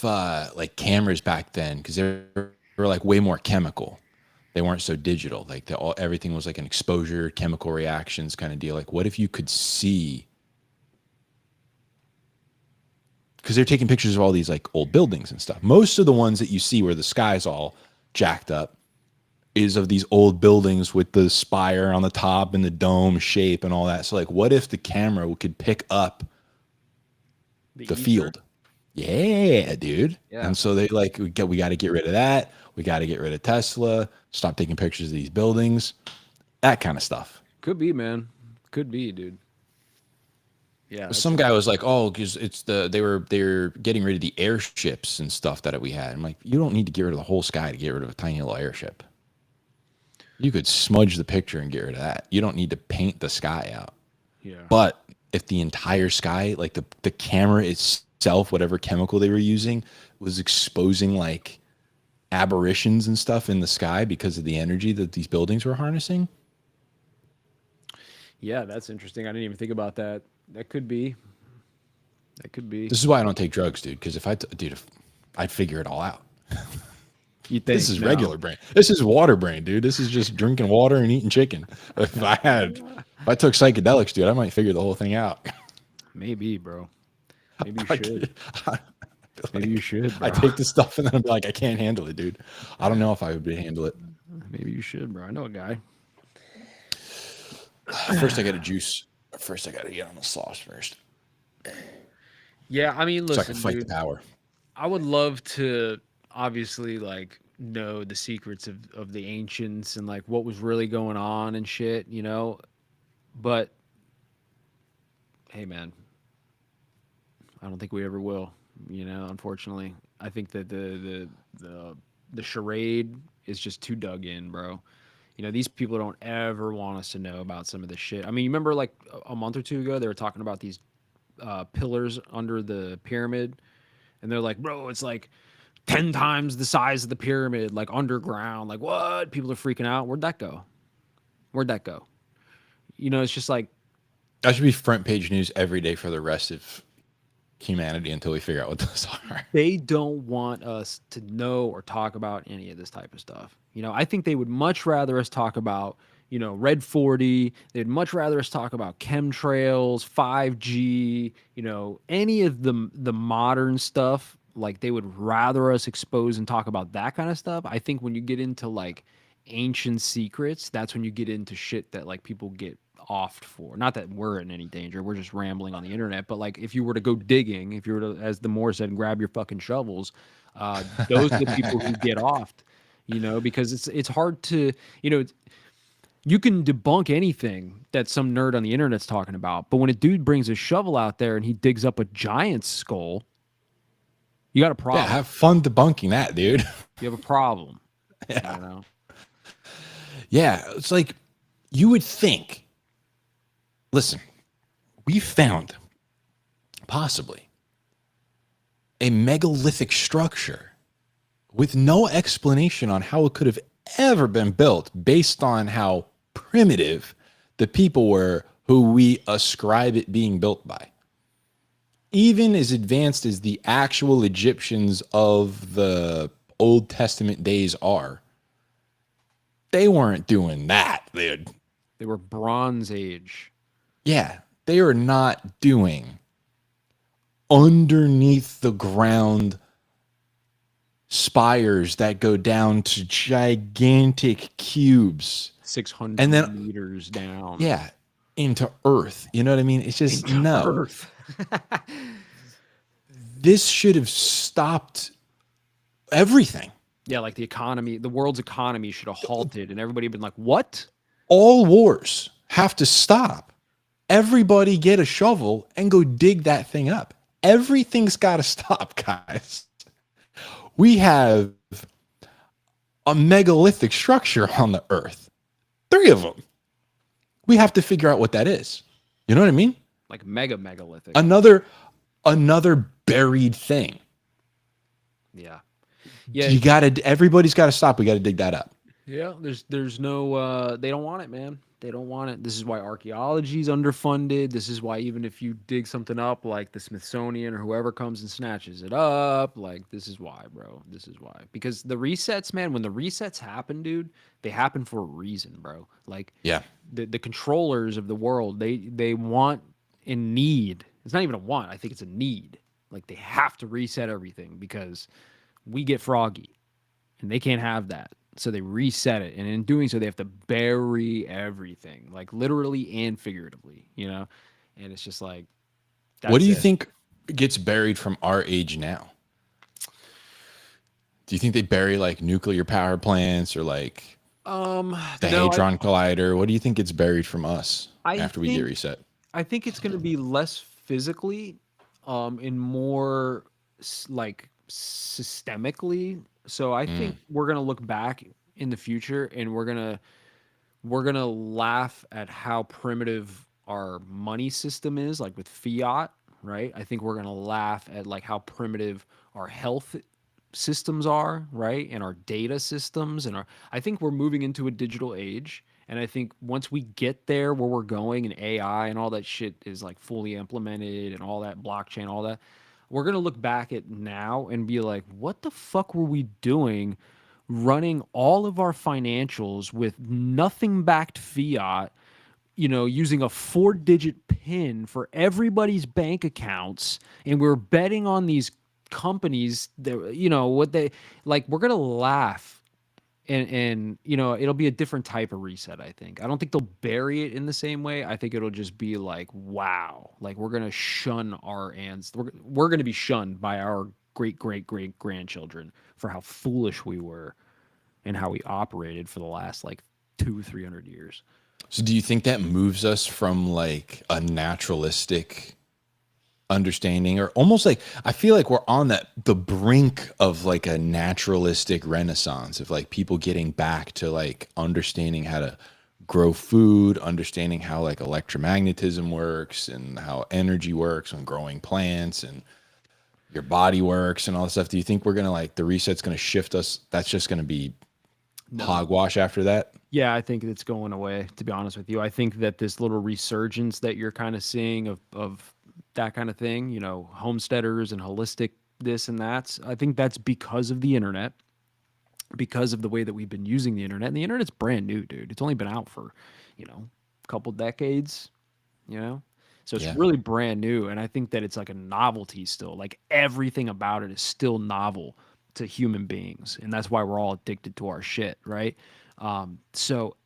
like cameras back then, because they were like way more chemical. They weren't so digital. Like everything was like an exposure, chemical reactions kind of deal. Like, what if you could see? Because they're taking pictures of all these like old buildings and stuff. Most of the ones that you see where the sky's all jacked up is of these old buildings with the spire on the top and the dome shape and all that. So like, what if the camera could pick up the field? Yeah, dude. Yeah. And so they like, we got to get rid of that. We got to get rid of Tesla. Stop taking pictures of these buildings. That kind of stuff. Could be, man. Could be, dude. Yeah. Some guy was like, "Oh, because they're getting rid of the airships and stuff that we had." I'm like, "You don't need to get rid of the whole sky to get rid of a tiny little airship. You could smudge the picture and get rid of that. You don't need to paint the sky out." Yeah. But if the entire sky, like the camera itself, whatever chemical they were using, was exposing like aberrations and stuff in the sky because of the energy that these buildings were harnessing. Yeah, that's interesting. I didn't even think about that. That could be. That could be. This is why I don't take drugs, dude. Because if I'd figure it all out. You think This is regular brain. This is water brain, dude. This is just drinking water and eating chicken. If I took psychedelics, dude, I might figure the whole thing out. Maybe, bro. Maybe you should. Maybe you should, bro. I take this stuff and then I'm like, I can't handle it, dude. I don't know if I would be able to handle it. Maybe you should, bro. I know a guy. First, I got a juice. First, I got to get on the sauce first. Yeah, I mean, So I listen, can fight dude, the power. I would love to obviously like know the secrets of the ancients and like what was really going on and shit, you know. But hey, man, I don't think we ever will. You know, unfortunately, I think that the charade is just too dug in, bro. You know, these people don't ever want us to know about some of this shit. I mean, you remember like a month or two ago, they were talking about these pillars under the pyramid, and they're like, bro, it's like 10 times the size of the pyramid, like underground. Like, what? People are freaking out. Where'd that go? Where'd that go? You know, it's just like, That should be front page news every day for the rest of humanity until we figure out what those are. they don't want us to know or talk about any of this type of stuff. You know, I think they would much rather us talk about, you know, Red 40. They'd much rather us talk about chemtrails, 5G, you know, any of the modern stuff. Like they would rather us expose and talk about that kind of stuff. I think when you get into like ancient secrets, that's when you get into shit that like people get offed for. Not that we're in any danger. We're just rambling on the internet. But like if you were to go digging, if you were to, as the Moor said, grab your fucking shovels, those are the people who get offed, you know, because it's hard to, you know, you can debunk anything that some nerd on the internet's talking about. But when a dude brings a shovel out there and he digs up a giant's skull, you got a problem. Yeah, have fun debunking that, dude. You have a problem. Yeah. You know? Yeah, it's like you would think. Listen, we found possibly a megalithic structure with no explanation on how it could have ever been built based on how primitive the people were who we ascribe it being built by. Even as advanced as the actual Egyptians of the Old Testament days are, they weren't doing that, dude. They were Bronze Age. Yeah, they are not doing underneath the ground spires that go down to gigantic cubes 600 and then meters down. yeah, into earth. You know what I mean? It's just Into no. Earth. This should have stopped everything. Yeah, like the economy, the world's economy should have halted, and everybody had been like, "What?" All wars have to stop. Everybody get a shovel and go dig that thing up. Everything's got to stop, guys. We have a megalithic structure on the earth. 3 of them. We have to figure out what that is. You know what I mean? Like megalithic. Another buried thing. Yeah. Everybody's got to stop. We got to dig that up. Yeah, there's no they don't want it, man. They don't want it. This is why archaeology is underfunded. This is why even if you dig something up like the Smithsonian or whoever comes and snatches it up, like this is why, bro. This is why. Because the resets, man, when the resets happen, dude, they happen for a reason, bro. Like Yeah. the controllers of the world, they want and need. It's not even a want. I think it's a need. Like they have to reset everything because we get froggy and they can't have that. So they reset it, and in doing so, they have to bury everything, like literally and figuratively, you know. And it's just like, What do you that's it. think gets buried from our age now? Do you think they bury like nuclear power plants or like the No, Hadron Collider? What do you think gets buried from us I after we get think- reset? I think it's going to be less physically, and more like systemically. So I Mm. think we're gonna look back in the future, and we're gonna laugh at how primitive our money system is, like with fiat, right? I think we're gonna laugh at like how primitive our health systems are, right? And our data systems and our I think we're moving into a digital age. And I think once we get there where we're going and AI and all that shit is like fully implemented and all that blockchain, all that, we're gonna look back at now and be like, what the fuck were we doing running all of our financials with nothing backed fiat, using a 4-digit pin for everybody's bank accounts, and we're betting on these companies that, what they like, we're gonna laugh. And it'll be a different type of reset. I think. I don't think they'll bury it in the same way. I think it'll just be like, wow, like we're gonna shun our ants. We're gonna be shunned by our great great great grandchildren for how foolish we were and how we operated for the last like 200-300 years. So do you think that moves us from like a naturalistic understanding, or almost like, I feel like we're on the brink of like a naturalistic renaissance of like people getting back to like understanding how to grow food, understanding how like electromagnetism works and how energy works when growing plants and your body works and all this stuff? Do you think we're gonna like the reset's gonna shift us? That's just gonna be hogwash after that? Yeah, I think it's going away, to be honest with you. I think that this little resurgence that you're kind of seeing of that kind of thing, homesteaders and holistic this and that, I think that's because of the internet, because of the way that we've been using the internet. And the internet's brand new, dude. It's only been out for, a couple decades, So it's Yeah. really brand new. And I think that it's like a novelty still. Like everything about it is still novel to human beings. And that's why we're all addicted to our shit, right? So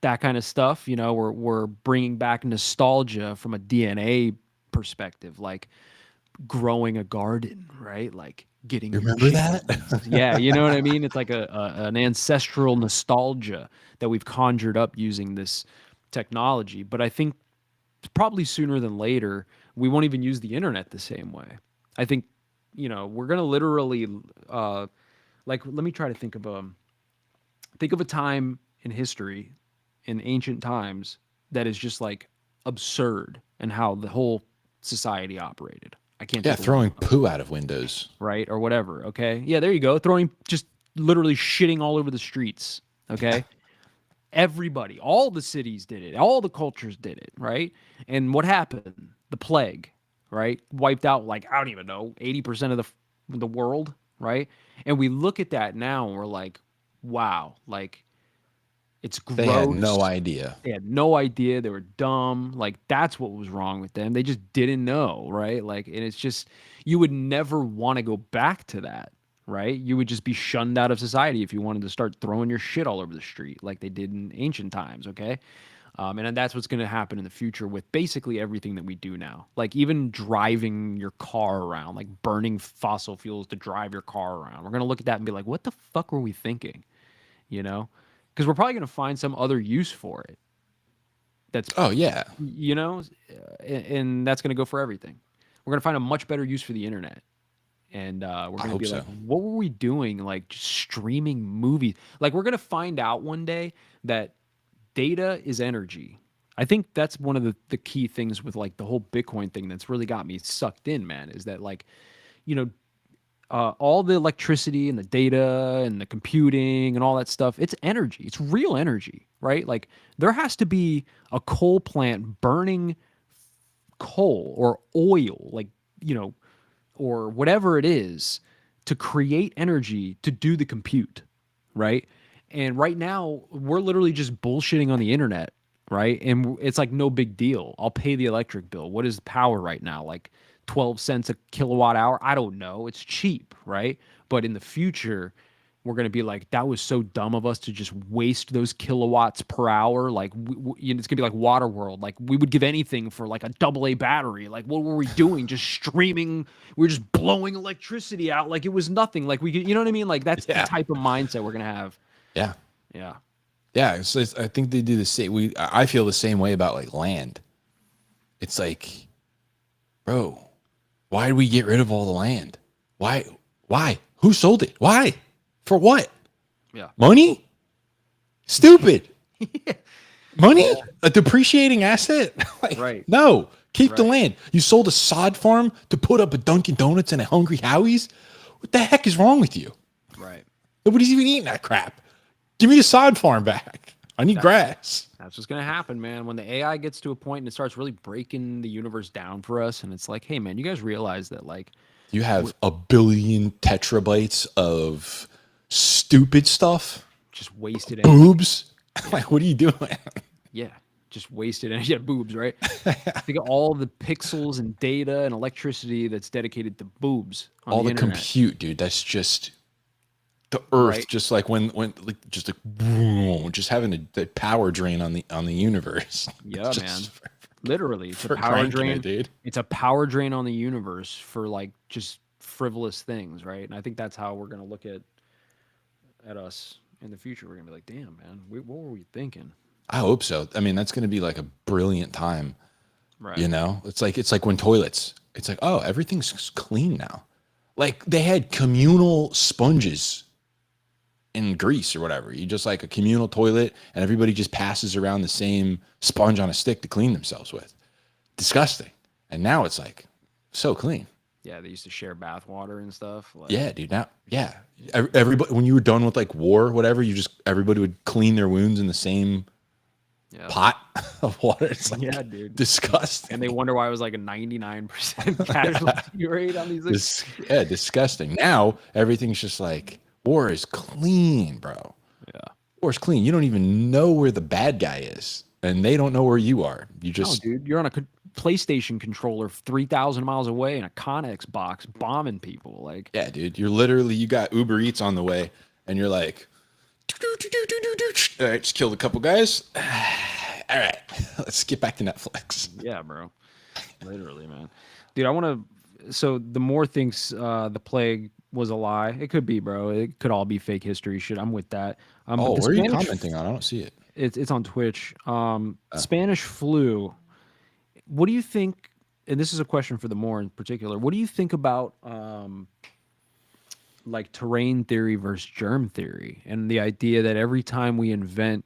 that kind of stuff, we're bringing back nostalgia from a DNA perspective, like growing a garden, right? Like getting You your remember chickens. that? Yeah, you know what I mean? It's like an ancestral nostalgia that we've conjured up using this technology. But I think probably sooner than later, we won't even use the internet the same way. I think, we're gonna literally like, let me try to think of a time in history, in ancient times, that is just like absurd and how the whole society operated. I can't Yeah, think of throwing poo out of windows. right or whatever. Okay, yeah, there you go. Throwing, just literally shitting all over the streets. Okay, everybody, all the cities did it, all the cultures did it, right? And what happened? The plague, right? Wiped out like, I don't even know, 80% of the world, right? And we look at that now and we're like, wow, like it's They had gross. no idea. They had no idea. They were dumb. Like that's what was wrong with them. They just didn't know, right? Like, and it's just, you would never want to go back to that, right? You would just be shunned out of society if you wanted to start throwing your shit all over the street like they did in ancient times, okay? And that's what's going to happen in the future with basically everything that we do now. Like even driving your car around, like burning fossil fuels to drive your car around. We're going to look at that and be like, what the fuck were we thinking? You know? Because we're probably going to find some other use for it. That's, Oh yeah. and that's going to go for everything. We're going to find a much better use for the internet. And we're going to be hope like, so. what were we doing? Like just streaming movies. Like we're going to find out one day that data is energy. I think that's one of the key things with like the whole Bitcoin thing that's really got me sucked in, man, is that like, you know, all the electricity and the data and the computing and all that stuff, it's energy. It's real energy, right? Like there has to be a coal plant burning coal or oil, like, or whatever it is, to create energy to do the compute, right? And right now, we're literally just bullshitting on the internet, right? And it's like no big deal. I'll pay the electric bill. What is power right now? Like 12 cents a kilowatt hour? I don't know. It's cheap, right? But in the future, we're going to be like, that was so dumb of us to just waste those kilowatts per hour. Like, it's going to be like Waterworld. Like, we would give anything for like a AA battery. Like, what were we doing? Just streaming. We are just blowing electricity out like it was nothing. Like, we could, you know what I mean? Like, that's the type of mindset we're going to have. Yeah. Yeah. Yeah. So I think they do the same. I feel the same way about like land. It's like bro, why did we get rid of all the land? Why? Why? Who sold it? Why? For what? Yeah. Money? Stupid. Money? A depreciating asset? Like, Right. no, keep the Right. land. You sold a sod farm to put up a Dunkin' Donuts and a Hungry Howie's? What the heck is wrong with you? Right. Nobody's even eating that crap. Give me the sod farm back. I need grass. That's what's going to happen, man. When the AI gets to a point and it starts really breaking the universe down for us, and it's like, hey, man, you guys realize that, like, You have a billion tetrabytes of stupid stuff, just wasted energy. boobs. Like, what are you doing? Yeah, just wasted energy. Yeah, boobs, right? Think of all the pixels and data and electricity that's dedicated to boobs on All the internet. compute, dude. That's just the earth. Right. Just like when like just like boom, just having a power drain on the universe. Yeah, Just man. Literally, it's a for power cranking drain. it, dude. It's a power drain on the universe for like just frivolous things, right? And I think that's how we're gonna look at us in the future. We're gonna be like, damn, man, what were we thinking? I hope so. I mean, that's going to be like a brilliant time. Right. You know, it's like when toilets. It's like, oh, everything's clean now. Like they had communal sponges in Greece or whatever. You just like a communal toilet, and everybody just passes around the same sponge on a stick to clean themselves with. Disgusting. And now it's like so clean. Yeah, they used to share bath water and stuff. Like, Yeah, dude. Now, yeah, everybody when you were done with like war or whatever, everybody would clean their wounds in the same yeah. pot of water. It's like Yeah, dude. disgusting. And they wonder why it was like a 99% casualty rate on these things. Disgusting. Now everything's just like war is clean, bro. Yeah. War's clean. You don't even know where the bad guy is, and they don't know where you are. You No, just dude, you're on a PlayStation controller 3,000 miles away in a Connex box bombing people. Like, yeah, dude. You got Uber Eats on the way, and you're like, all right, just killed a couple guys. All right, let's get back to Netflix. yeah, bro. Literally, man. Dude, I want to. So the more thinks the plague was a lie. It could be, bro. It could all be fake history shit. I'm with that. But Oh, the where are you Spanish, commenting on? I don't see it. it's on Twitch. Spanish flu. What do you think? And this is a question for the more in particular. What do you think about like terrain theory versus germ theory, and the idea that every time we invent,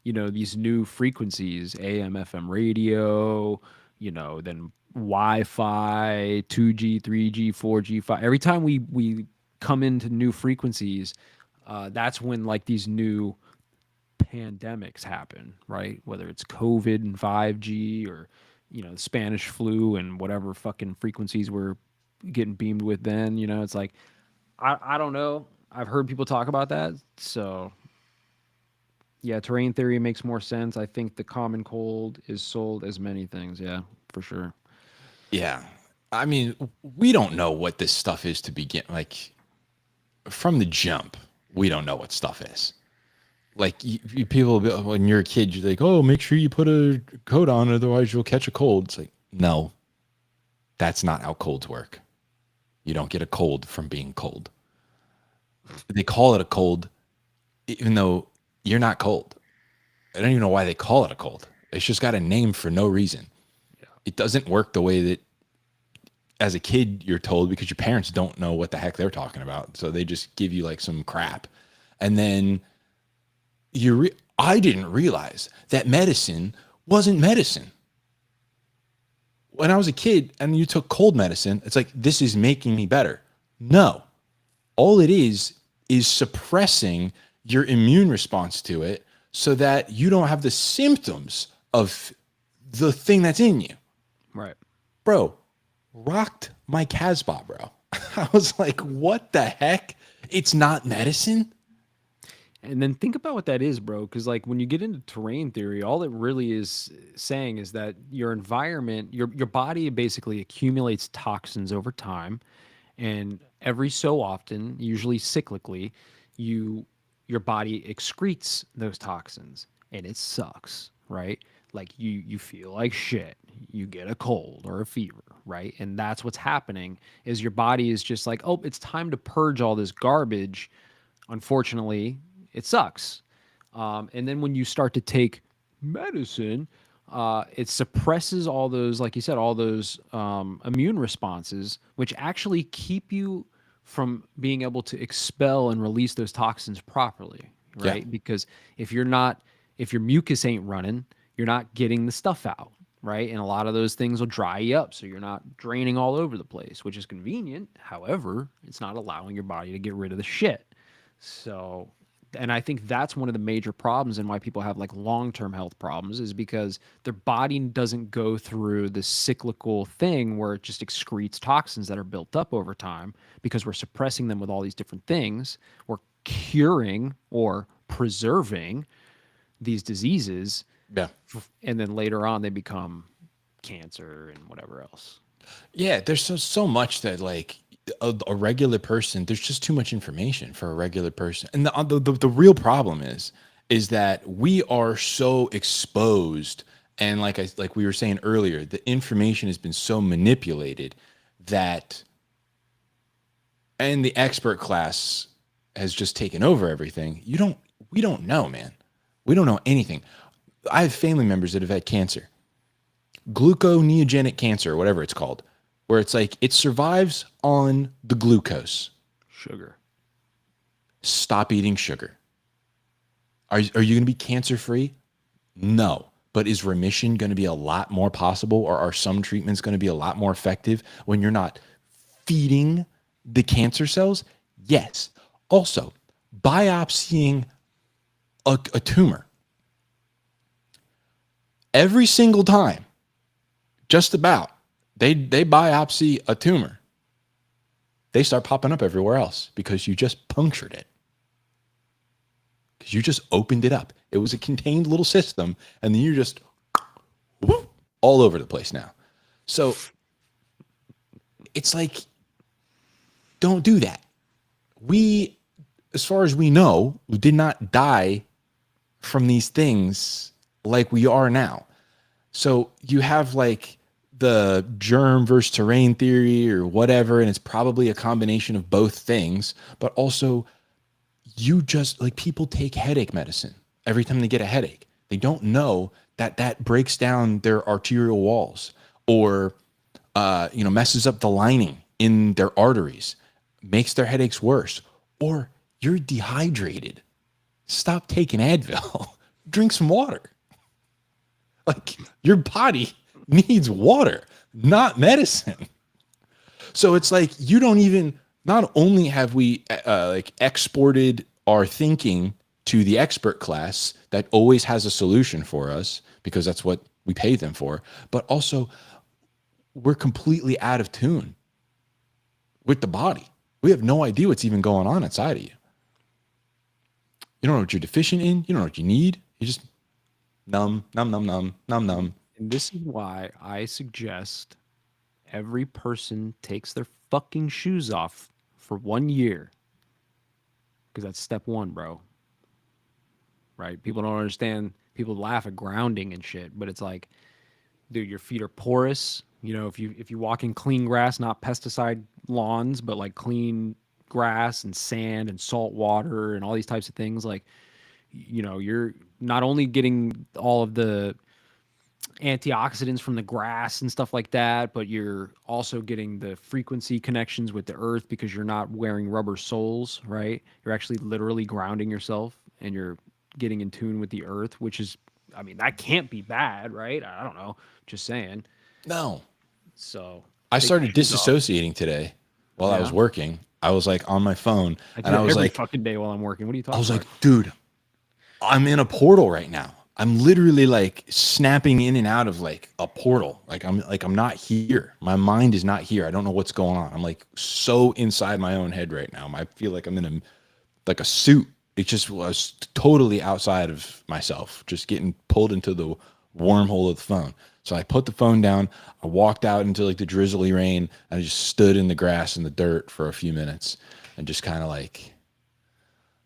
these new frequencies, AM, FM radio, then Wi-Fi, 2G, 3G, 4G, 5. Every time we come into new frequencies, that's when like these new pandemics happen, right? Whether it's COVID and 5G or Spanish flu and whatever fucking frequencies we're getting beamed with then, it's like I don't know. I've heard people talk about that. So yeah, terrain theory makes more sense. I think the common cold is sold as many things. Yeah, for sure. Yeah, I mean, we don't know what this stuff is to begin. Like from the jump, we don't know what stuff is. Like people, when you're a kid, you're like, oh, make sure you put a coat on, otherwise you'll catch a cold. It's like, no, that's not how colds work. You don't get a cold from being cold. They call it a cold, even though you're not cold. I don't even know why they call it a cold. It's just got a name for no reason. Yeah. It doesn't work the way that as a kid you're told, because your parents don't know what the heck they're talking about. So they just give you like some crap. And then I didn't realize that medicine wasn't medicine. When I was a kid and you took cold medicine, it's like, this is making me better. No. All it is suppressing your immune response to it so that you don't have the symptoms of the thing that's in you. Right. Bro, rocked my Casbah, bro. I was like, what the heck? It's not medicine? And then think about what that is, bro. Because like when you get into terrain theory, all it really is saying is that your environment, your body basically accumulates toxins over time, and every so often, usually cyclically, your body excretes those toxins, and it sucks, right? Like you feel like shit, you get a cold or a fever, right? And that's what's happening is your body is just like, oh, it's time to purge all this garbage. Unfortunately, it sucks. And then when you start to take medicine, it suppresses all those, like you said, all those immune responses, which actually keep you from being able to expel and release those toxins properly, Yeah. right? Because if you're not, if your mucus ain't running, you're not getting the stuff out, right? And a lot of those things will dry you up, so you're not draining all over the place, which is convenient. However, it's not allowing your body to get rid of the shit. So, and I think that's one of the major problems and why people have like long-term health problems is because their body doesn't go through this cyclical thing where it just excretes toxins that are built up over time because we're suppressing them with all these different things. We're curing or preserving these diseases, Yeah. and then later on they become cancer and whatever else. Yeah, there's so much that like a regular person, there's just too much information for a regular person. And the real problem is that we are so exposed, and like we were saying earlier, the information has been so manipulated that, and the expert class has just taken over everything. We don't know, man. We don't know anything. I have family members that have had cancer, gluconeogenic cancer, or whatever it's called, where it's like it survives on the glucose. Sugar. Stop eating sugar. Are you going to be cancer free? No. But is remission going to be a lot more possible, or are some treatments going to be a lot more effective when you're not feeding the cancer cells? Yes. Also, biopsying a tumor. Every single time, just about, they biopsy a tumor, they start popping up everywhere else because you just punctured it. Because you just opened it up. It was a contained little system, and then you're just whoop, all over the place now. So it's like, don't do that. We, as far as we know, we did not die from these things like we are now. So you have like the germ versus terrain theory or whatever, and it's probably a combination of both things, but also you just like, people take headache medicine every time they get a headache. They don't know that that breaks down their arterial walls, or messes up the lining in their arteries, makes their headaches worse. Or you're dehydrated. Stop taking Advil. Drink some water. Like, your body needs water, not medicine. So it's like, you don't even, not only have we like exported our thinking to the expert class that always has a solution for us because that's what we pay them for, but also we're completely out of tune with the body. We have no idea what's even going on inside of you. You don't know what you're deficient in. You don't know what you need. You just numb. And this is why I suggest every person takes their fucking shoes off for 1 year. Because that's step one, bro. Right? People don't understand. People laugh at grounding and shit, but it's like, dude, your feet are porous. You know, if you walk in clean grass, not pesticide lawns, but like clean grass and sand and salt water and all these types of things, like, you know, you're not only getting all of the antioxidants from the grass and stuff like that, but you're also getting the frequency connections with the earth because you're not wearing rubber soles, right? You're actually literally grounding yourself and you're getting in tune with the earth, which is, I mean, that can't be bad, right? I don't know. Just saying. No. So I started disassociating today while I was working. I was like on my phone, I do and I was every like, fucking day while I'm working. What are you talking about? I was like, dude, I'm in a portal right now. I'm literally like snapping in and out of like a portal. I'm not here. My mind is not here. I don't know what's going on. I'm like so inside my own head right now. I feel like I'm in a suit. It just was totally outside of myself, just getting pulled into the wormhole of the phone. So I put the phone down. I walked out into like the drizzly rain. And I just stood in the grass and the dirt for a few minutes and just kind of like,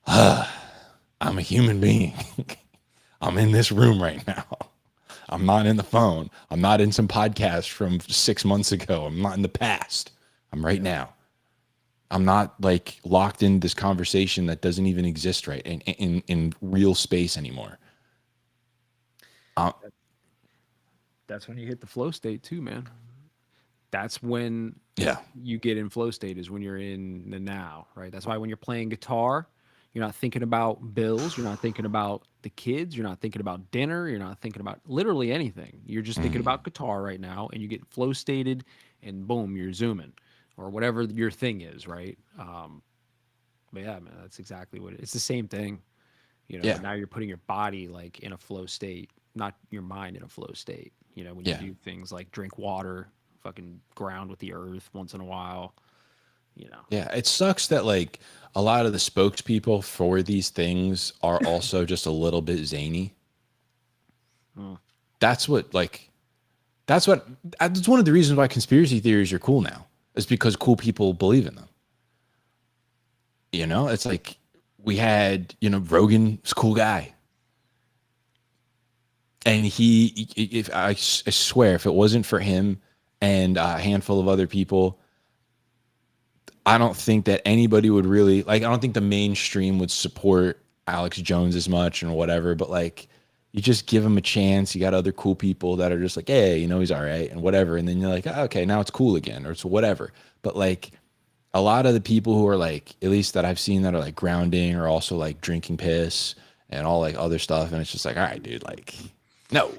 I'm a human being. I'm in this room right now. I'm not in the phone. I'm not in some podcast from 6 months ago. I'm not in the past. I'm right now. I'm not like locked in this conversation that doesn't even exist in real space anymore. That's when you hit the flow state too, man. That's when Yeah. you get in flow state, is when you're in the now, right? That's why when you're playing guitar, you're not thinking about bills, you're not thinking about the kids, you're not thinking about dinner, you're not thinking about literally anything. You're just thinking Mhm. about guitar right now, and you get flow stated, and boom, you're zooming, or whatever your thing is, right? But yeah, man, that's exactly what it's the same thing. Yeah. Now you're putting your body like in a flow state, not your mind in a flow state. When you Yeah. do things like drink water, fucking ground with the earth once in a while, you know. Yeah. It sucks that like a lot of the spokespeople for these things are also just a little bit zany. Mm. That's what like that's one of the reasons why conspiracy theories are cool now. Is because cool people believe in them. It's like we had, Rogan's a cool guy. And if I swear, if it wasn't for him and a handful of other people, I don't think that anybody would really like. I don't think the mainstream would support Alex Jones as much or whatever. But like, you just give him a chance. You got other cool people that are just like, hey, he's all right and whatever. And then you're like, oh, okay, now it's cool again or it's whatever. But like, a lot of the people who are like, at least that I've seen that are like grounding or also like drinking piss and all like other stuff, and it's just like, all right, dude, like, no,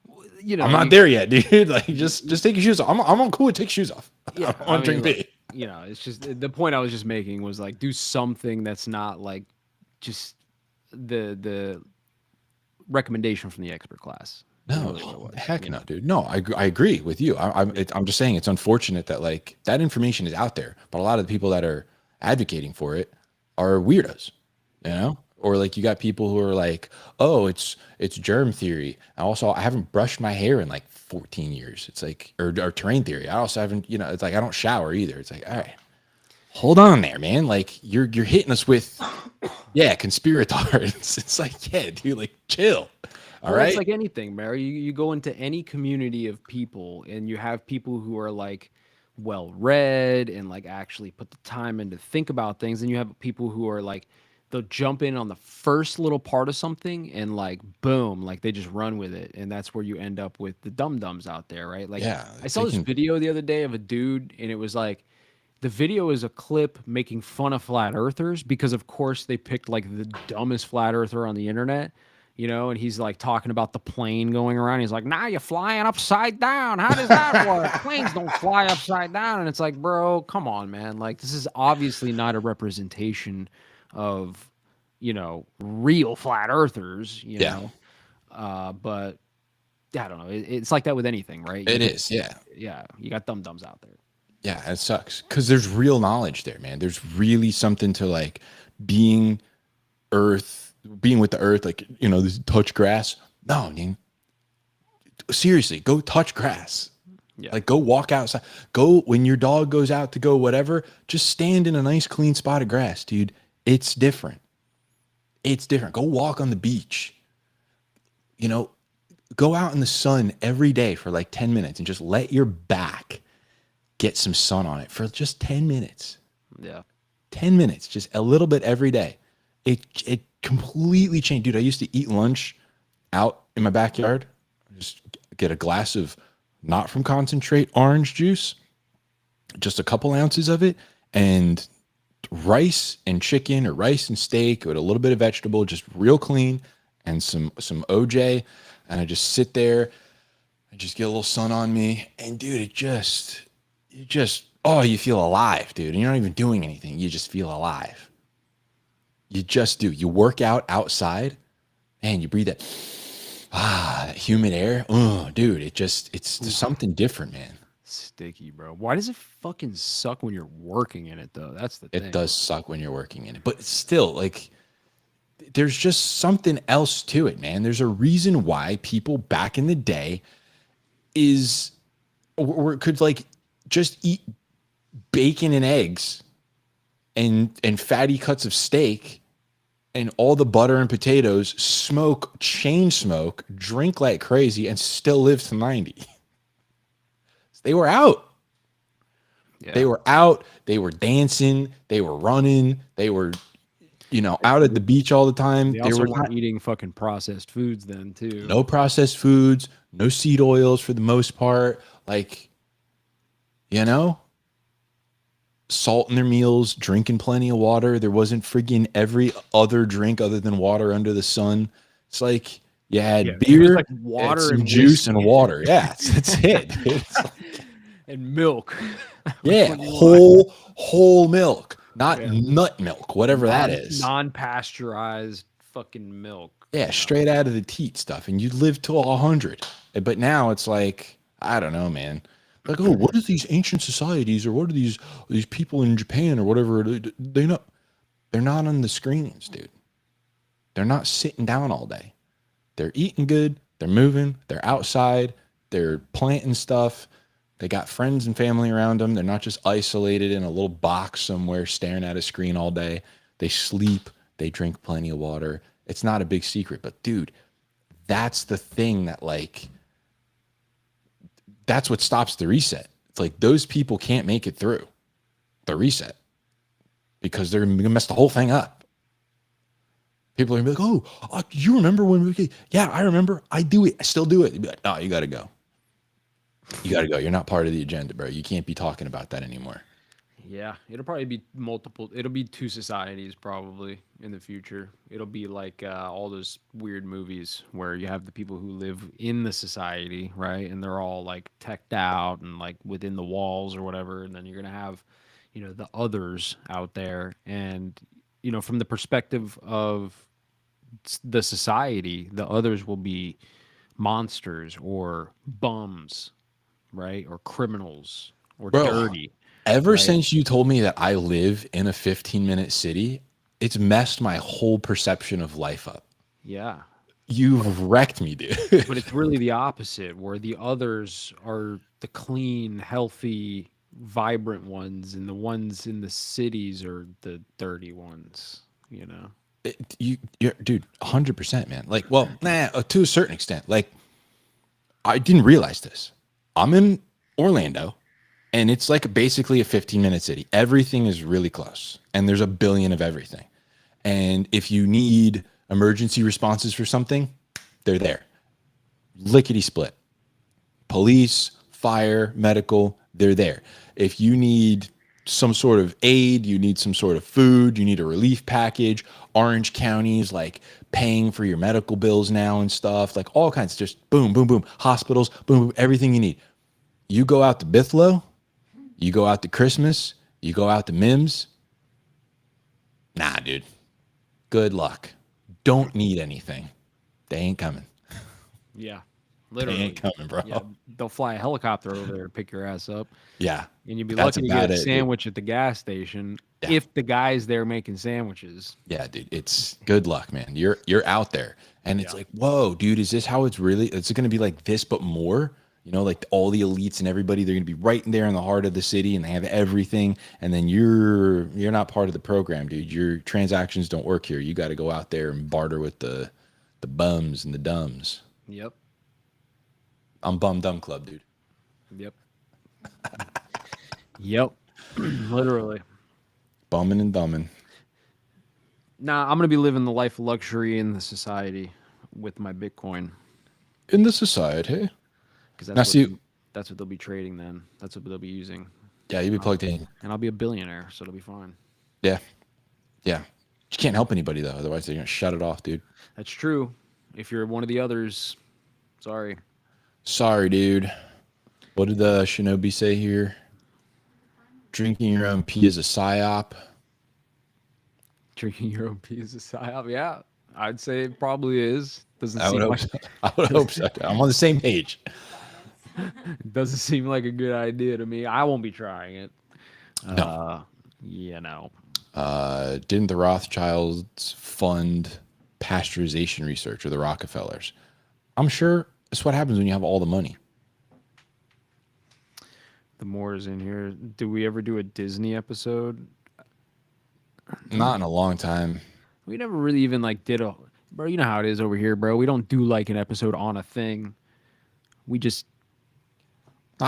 I'm not there yet, dude. Like, just take your shoes off. I'm cool with take your shoes off. Yeah, I want to drink beer. It's just the point I was just making was like do something that's not like just the recommendation from the expert class. No, Really what it was, heck no, dude. No, I agree with you. I'm just saying it's unfortunate that like that information is out there, but a lot of the people that are advocating for it are weirdos, Or like you got people who are like, oh, it's germ theory. I haven't brushed my hair in like 14 years. It's like or terrain theory. I also haven't, it's like I don't shower either. It's like, all right, hold on there, man. Like you're hitting us with conspirators. It's like, yeah, dude, like chill. All right. It's like anything, Mary. You go into any community of people and you have people who are like well read and like actually put the time in to think about things. And you have people who are like, they'll jump in on the first little part of something and like, boom, like they just run with it. And that's where you end up with the dum-dums out there, right? Like Yeah, I saw this video the other day of a dude and it was like, the video is a clip making fun of flat earthers because of course they picked like the dumbest flat earther on the internet. And he's like talking about the plane going around. He's like, nah, you're flying upside down. How does that work? Planes don't fly upside down. And it's like, bro, come on, man. Like, this is obviously not a representation of, real flat earthers, know. But I don't know. It's like that with anything, right? It is, yeah. Yeah. You got dum-dums out there. Yeah, it sucks. Because there's real knowledge there, man. There's really something to like being with the earth, like, this touch grass. No, man. Seriously, go touch grass. Yeah. Like go walk outside. Go when your dog goes out to go whatever, just stand in a nice clean spot of grass, dude. It's different. It's different. Go walk on the beach. Go out in the sun every day for like 10 minutes and just let your back get some sun on it for just 10 minutes. Yeah. 10 minutes, just a little bit every day. It completely changed. Dude, I used to eat lunch out in my backyard. Just get a glass of not from concentrate orange juice, just a couple ounces of it, and rice and chicken or rice and steak with a little bit of vegetable, just real clean, and some OJ. And I just sit there. I just get a little sun on me. And dude, you feel alive, dude. And you're not even doing anything. You just feel alive. You just do. You work out outside and you breathe that humid air. Oh, dude, it's something different, man. Sticky, bro. Why does it fucking suck when you're working in it though? That's the thing. It does suck when you're working in it. But still, like, there's just something else to it, man. There's a reason why people back in the day could like just eat bacon and eggs and fatty cuts of steak and all the butter and potatoes, chain smoke, drink like crazy, and still live to 90. They were out. Yeah. They were out. They were dancing. They were running. They were out at the beach all the time. They They also were weren't not, eating fucking processed foods then too. no processed foods, no seed oils for the most part. Like, you know, salt in their meals, drinking plenty of water. There wasn't friggin' every other drink other than water under the sun. It's like you had Yeah, it was beer, like and water some and juice and whiskey. water. Yeah, that's it. Dude. It's like, And milk. yeah, Which one do you want? whole milk, not Yeah. nut milk, whatever that is. Non-pasteurized fucking milk. Yeah, straight out of the teat stuff, and you live till 100. But now it's like, I don't know, man. Like, oh, what are these ancient societies, or what are these people in Japan, or whatever? They not, they're not on the screens, dude. They're not sitting down all day. They're eating good. They're moving. They're outside. They're planting stuff. They got friends and family around them. They're not just isolated in a little box somewhere staring at a screen all day. They sleep. They drink plenty of water. It's not a big secret, but dude, that's the thing that like, that's what stops the reset. It's like those people can't make it through the reset because they're gonna mess the whole thing up. People are gonna be like, "Oh, you remember when we?" Yeah, I remember. I do it. I still do it. You'd be like, "No, you got to go. You got to go. You're not part of the agenda, bro. You can't be talking about that anymore." Yeah, it'll probably be multiple. It'll be two societies probably in the future. It'll be like all those weird movies where you have the people who live in the society, right? And they're all like teched out and like within the walls or whatever. And then you're gonna have, the others out there. And from the perspective of the society, the others will be monsters or bums, right? Or criminals or Bro, dirty. ever Right. since you told me that I live in a 15-minute city, it's messed my whole perception of life up. Yeah. You've wrecked me, dude. But it's really the opposite, where the others are the clean, healthy, vibrant ones, and the ones in the cities are the dirty ones, You're, dude, 100%, man. Like, well, to a certain extent. Like, I didn't realize this. I'm in Orlando, and it's like basically a 15-minute city. Everything is really close, and there's a billion of everything. And if you need emergency responses for something, they're there. Lickety split. Police, fire, medical, they're there. If you need some sort of aid, you need some sort of food, you need a relief package, Orange County is like paying for your medical bills now and stuff, like all kinds, just boom, boom, boom, hospitals, boom, boom, everything you need. You go out to Bithlo, you go out to Christmas, you go out to Mims. Nah, dude. Good luck. Don't need anything. They ain't coming. Yeah. They Literally. ain't coming, bro. Yeah, they'll fly a helicopter over there to pick your ass up. Yeah. And you'd be That's lucky to about get a it, dude. sandwich at the gas station Yeah. if the guy's there making sandwiches. Yeah, dude, it's good luck, man. You're out there, and it's Yeah. like, whoa, dude, is this how it's really? It's going to be like this, but more. Like all the elites and everybody, they're going to be right in there in the heart of the city, and they have everything. And then you're not part of the program, dude. Your transactions don't work here. You got to go out there and barter with the bums and the dumbs. Yep. I'm Bum Dumb Club, dude. Yep. Yep. Literally. Bumming and dumbing. Nah, I'm gonna be living the life of luxury in the society with my Bitcoin In the society. because Now, that's see- that's what they'll be trading. Then that's what they'll be using, Yeah, you be plugged in. and I'll be a billionaire, so it'll be fine. Yeah. Yeah. You can't help anybody, though. Otherwise, they're going to shut it off, dude. That's true. If you're one of the others, sorry. Sorry, dude. What did the Shinobi say here? Drinking your own pee is a psyop. Drinking your own pee is a psyop. Yeah, I'd say it probably is. Doesn't I would seem hope like so. I would hope so. I'm on the same page. doesn't seem like a good idea to me. I won't be trying it. No. Didn't the Rothschilds fund pasteurization research, or the Rockefellers? I'm sure that's what happens when you have all the money. The more is in here. Do we ever do a Disney episode? Not in a long time. We never really even like did a, bro. You know how it is over here, bro. We don't do like an episode on a thing. We just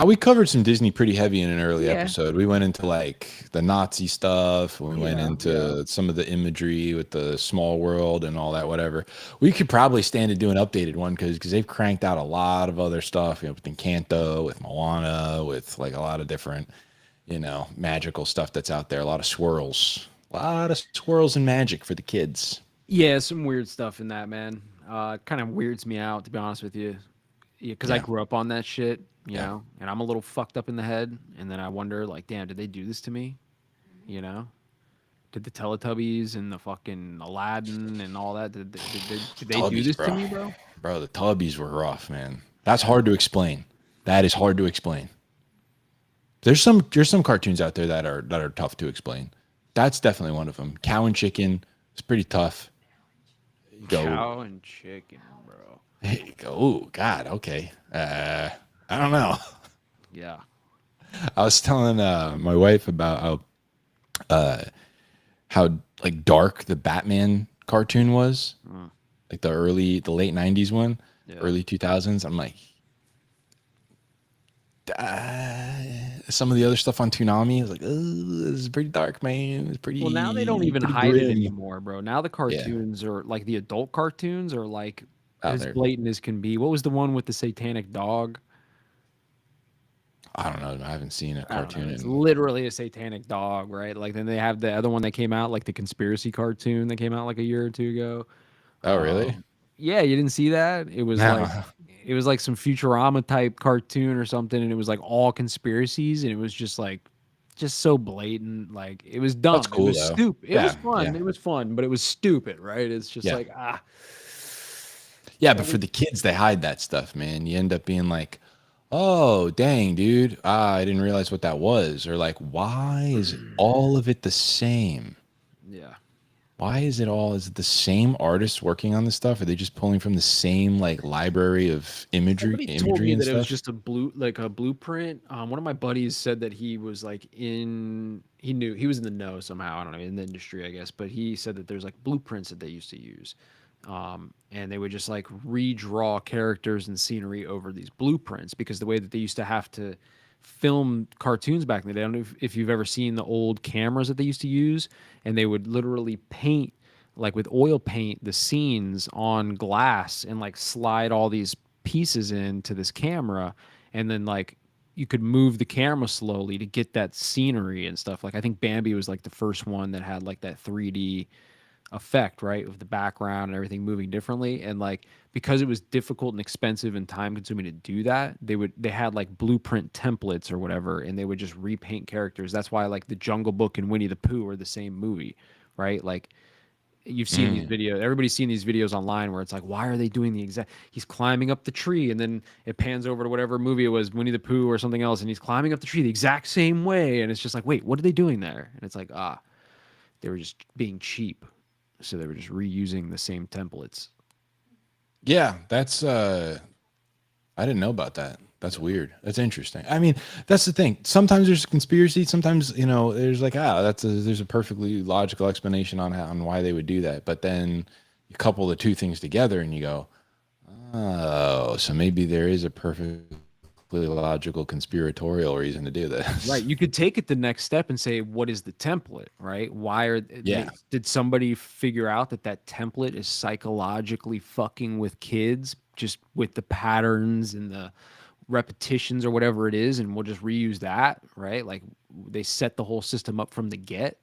We covered some Disney pretty heavy in an early Yeah. episode. We went into like the Nazi stuff. We went into some of the imagery with the small world and all that, whatever. We could probably stand to do an updated one because they've cranked out a lot of other stuff, with Encanto, with Moana, with like a lot of different, magical stuff that's out there. A lot of swirls and magic for the kids. Yeah, some weird stuff in that, man. Kind of weirds me out, to be honest with you. Yeah, because I grew up on that shit, you know, and I'm a little fucked up in the head. And then I wonder, like, damn, did they do this to me? You know? Did the Teletubbies and the fucking Aladdin and all that, did they do this to me, bro? Bro, the Tubbies were rough, man. That's hard to explain. That is hard to explain. There's some cartoons out there that are tough to explain. That's definitely one of them. Cow and Chicken is pretty tough. Cow and Chicken, bro. Hey, oh God, okay. I don't know. Yeah. I was telling my wife about how like dark the Batman cartoon was, like the late '90s one, early 2000s. I'm like, some of the other stuff on Toonami, I was like, oh, this is pretty dark, man. It's pretty. Well, now they don't even hide it anymore, bro. Now the cartoons are like the adult cartoons are like as blatant as can be. What was the one with the satanic dog? I don't know. I haven't seen a cartoon. It's literally a satanic dog, right? Like then they have the other one that came out, like the conspiracy cartoon that came out like a year or two ago. Oh, really? Yeah, you didn't see that? It was like some Futurama type cartoon or something, and it was like all conspiracies, and it was just so blatant. Like it was dumb. That's cool, it was though. stupid. It was fun. Yeah. It was fun, but it was stupid, right? It's just Yeah, but for the kids, they hide that stuff, man. You end up being like, oh, dang, dude. I didn't realize what that was. Or like, why is all of it the same? Yeah. Why is it the same artists working on this stuff? Are they just pulling from the same like library of imagery told me and that stuff? It was just a blueprint. One of my buddies said that he was like he was in the know somehow. I don't know, in the industry, I guess. But he said that there's like blueprints that they used to use. And they would just like redraw characters and scenery over these blueprints because the way that they used to have to film cartoons back in the day. I don't know if you've ever seen the old cameras that they used to use, and they would literally paint like with oil paint the scenes on glass and like slide all these pieces into this camera, and then like you could move the camera slowly to get that scenery and stuff. Like I think Bambi was like the first one that had like that 3D effect, right, of the background and everything moving differently. And like because it was difficult and expensive and time consuming to do that, they had like blueprint templates or whatever, and they would just repaint characters. That's why like the Jungle Book and Winnie the Pooh are the same movie, right? Like you've seen these videos, everybody's seen these videos online where it's like, why are they doing the exact, he's climbing up the tree, and then it pans over to whatever movie it was, Winnie the Pooh or something else, and he's climbing up the tree the exact same way, and it's just like, wait, what are they doing there? And it's like, they were just being cheap. So they were just reusing the same templates. Yeah, that's I didn't know about that. That's weird. That's interesting. I mean, that's the thing. Sometimes there's a conspiracy. Sometimes, there's like, there's a perfectly logical explanation on why they would do that. But then you couple the two things together and you go, oh, so maybe there is a perfectly logical conspiratorial reason to do this. Right. You could take it the next step and say, what is the template, right? Did somebody figure out that template is psychologically fucking with kids, just with the patterns and the repetitions or whatever it is, and we'll just reuse that, right? Like they set the whole system up from the get,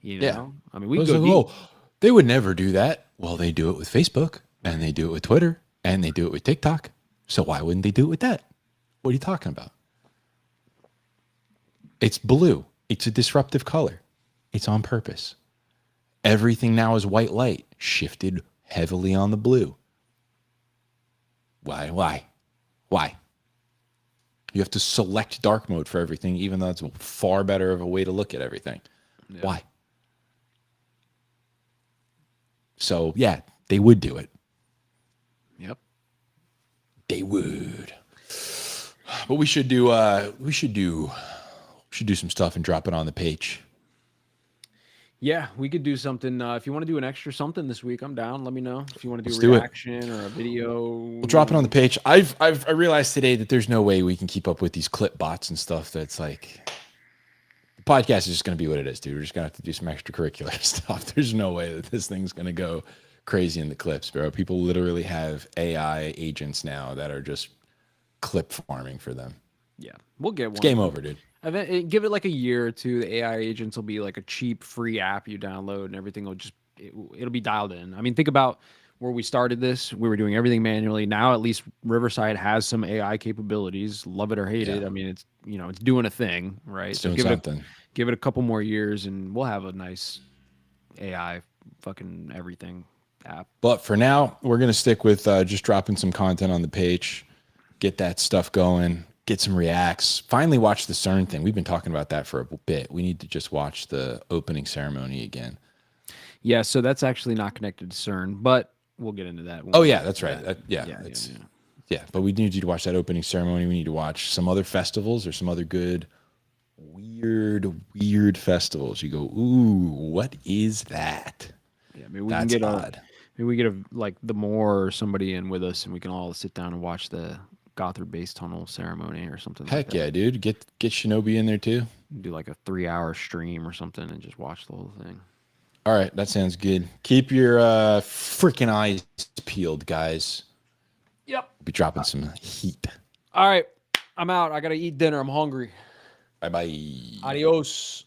Yeah. I mean, we go deep. They would never do that. Well, they do it with Facebook, and they do it with Twitter, and they do it with TikTok. So why wouldn't they do it with that? What are you talking about? It's blue. It's a disruptive color. It's on purpose. Everything now is white light, shifted heavily on the blue. Why? You have to select dark mode for everything, even though it's far better of a way to look at everything. Yeah. Why? So, yeah, they would do it. Yep. They would. But we should do some stuff and drop it on the page. Yeah, we could do something. If you want to do an extra something this week, I'm down. Let me know if you want to do Let's a do it. reaction or a video. We'll drop it on the page. I realized today that there's no way we can keep up with these clip bots and stuff. That's like, the podcast is just going to be what it is, dude. We're just going to have to do some extracurricular stuff. There's no way that this thing's going to go crazy in the clips, bro. People literally have AI agents now that are just clip farming for them. Yeah, we'll get one. It's game over, dude. Give it like a year or two. The AI agents will be like a cheap free app you download, and everything will just it'll be dialed in. I mean, think about where we started this. We were doing everything manually. Now at least Riverside has some AI capabilities. Love it or hate it. I mean, it's it's doing a thing, right? It's So doing something. Give it a couple more years, and we'll have a nice AI fucking everything app. But for now, we're going to stick with just dropping some content on the page, get that stuff going, get some reacts. Finally watch the CERN thing. We've been talking about that for a bit. We need to just watch the opening ceremony again. Yeah, so that's actually not connected to CERN, but we'll get into that. Oh, yeah, that's right. Yeah, but we need you to watch that opening ceremony. We need to watch some other festivals or some other good, weird festivals. You go, ooh, what is that? Yeah, maybe we can get odd. Maybe we get like the Moore or somebody in with us, and we can all sit down and watch the Gothard Base Tunnel ceremony or something. Heck like that. Yeah, dude. Get Shinobi in there too. Do like a 3-hour stream or something and just watch the whole thing. All right, that sounds good. Keep your freaking eyes peeled, guys. Yep. We'll be dropping some heat. All right, I'm out. I gotta eat dinner. I'm hungry. Bye-bye. Adios.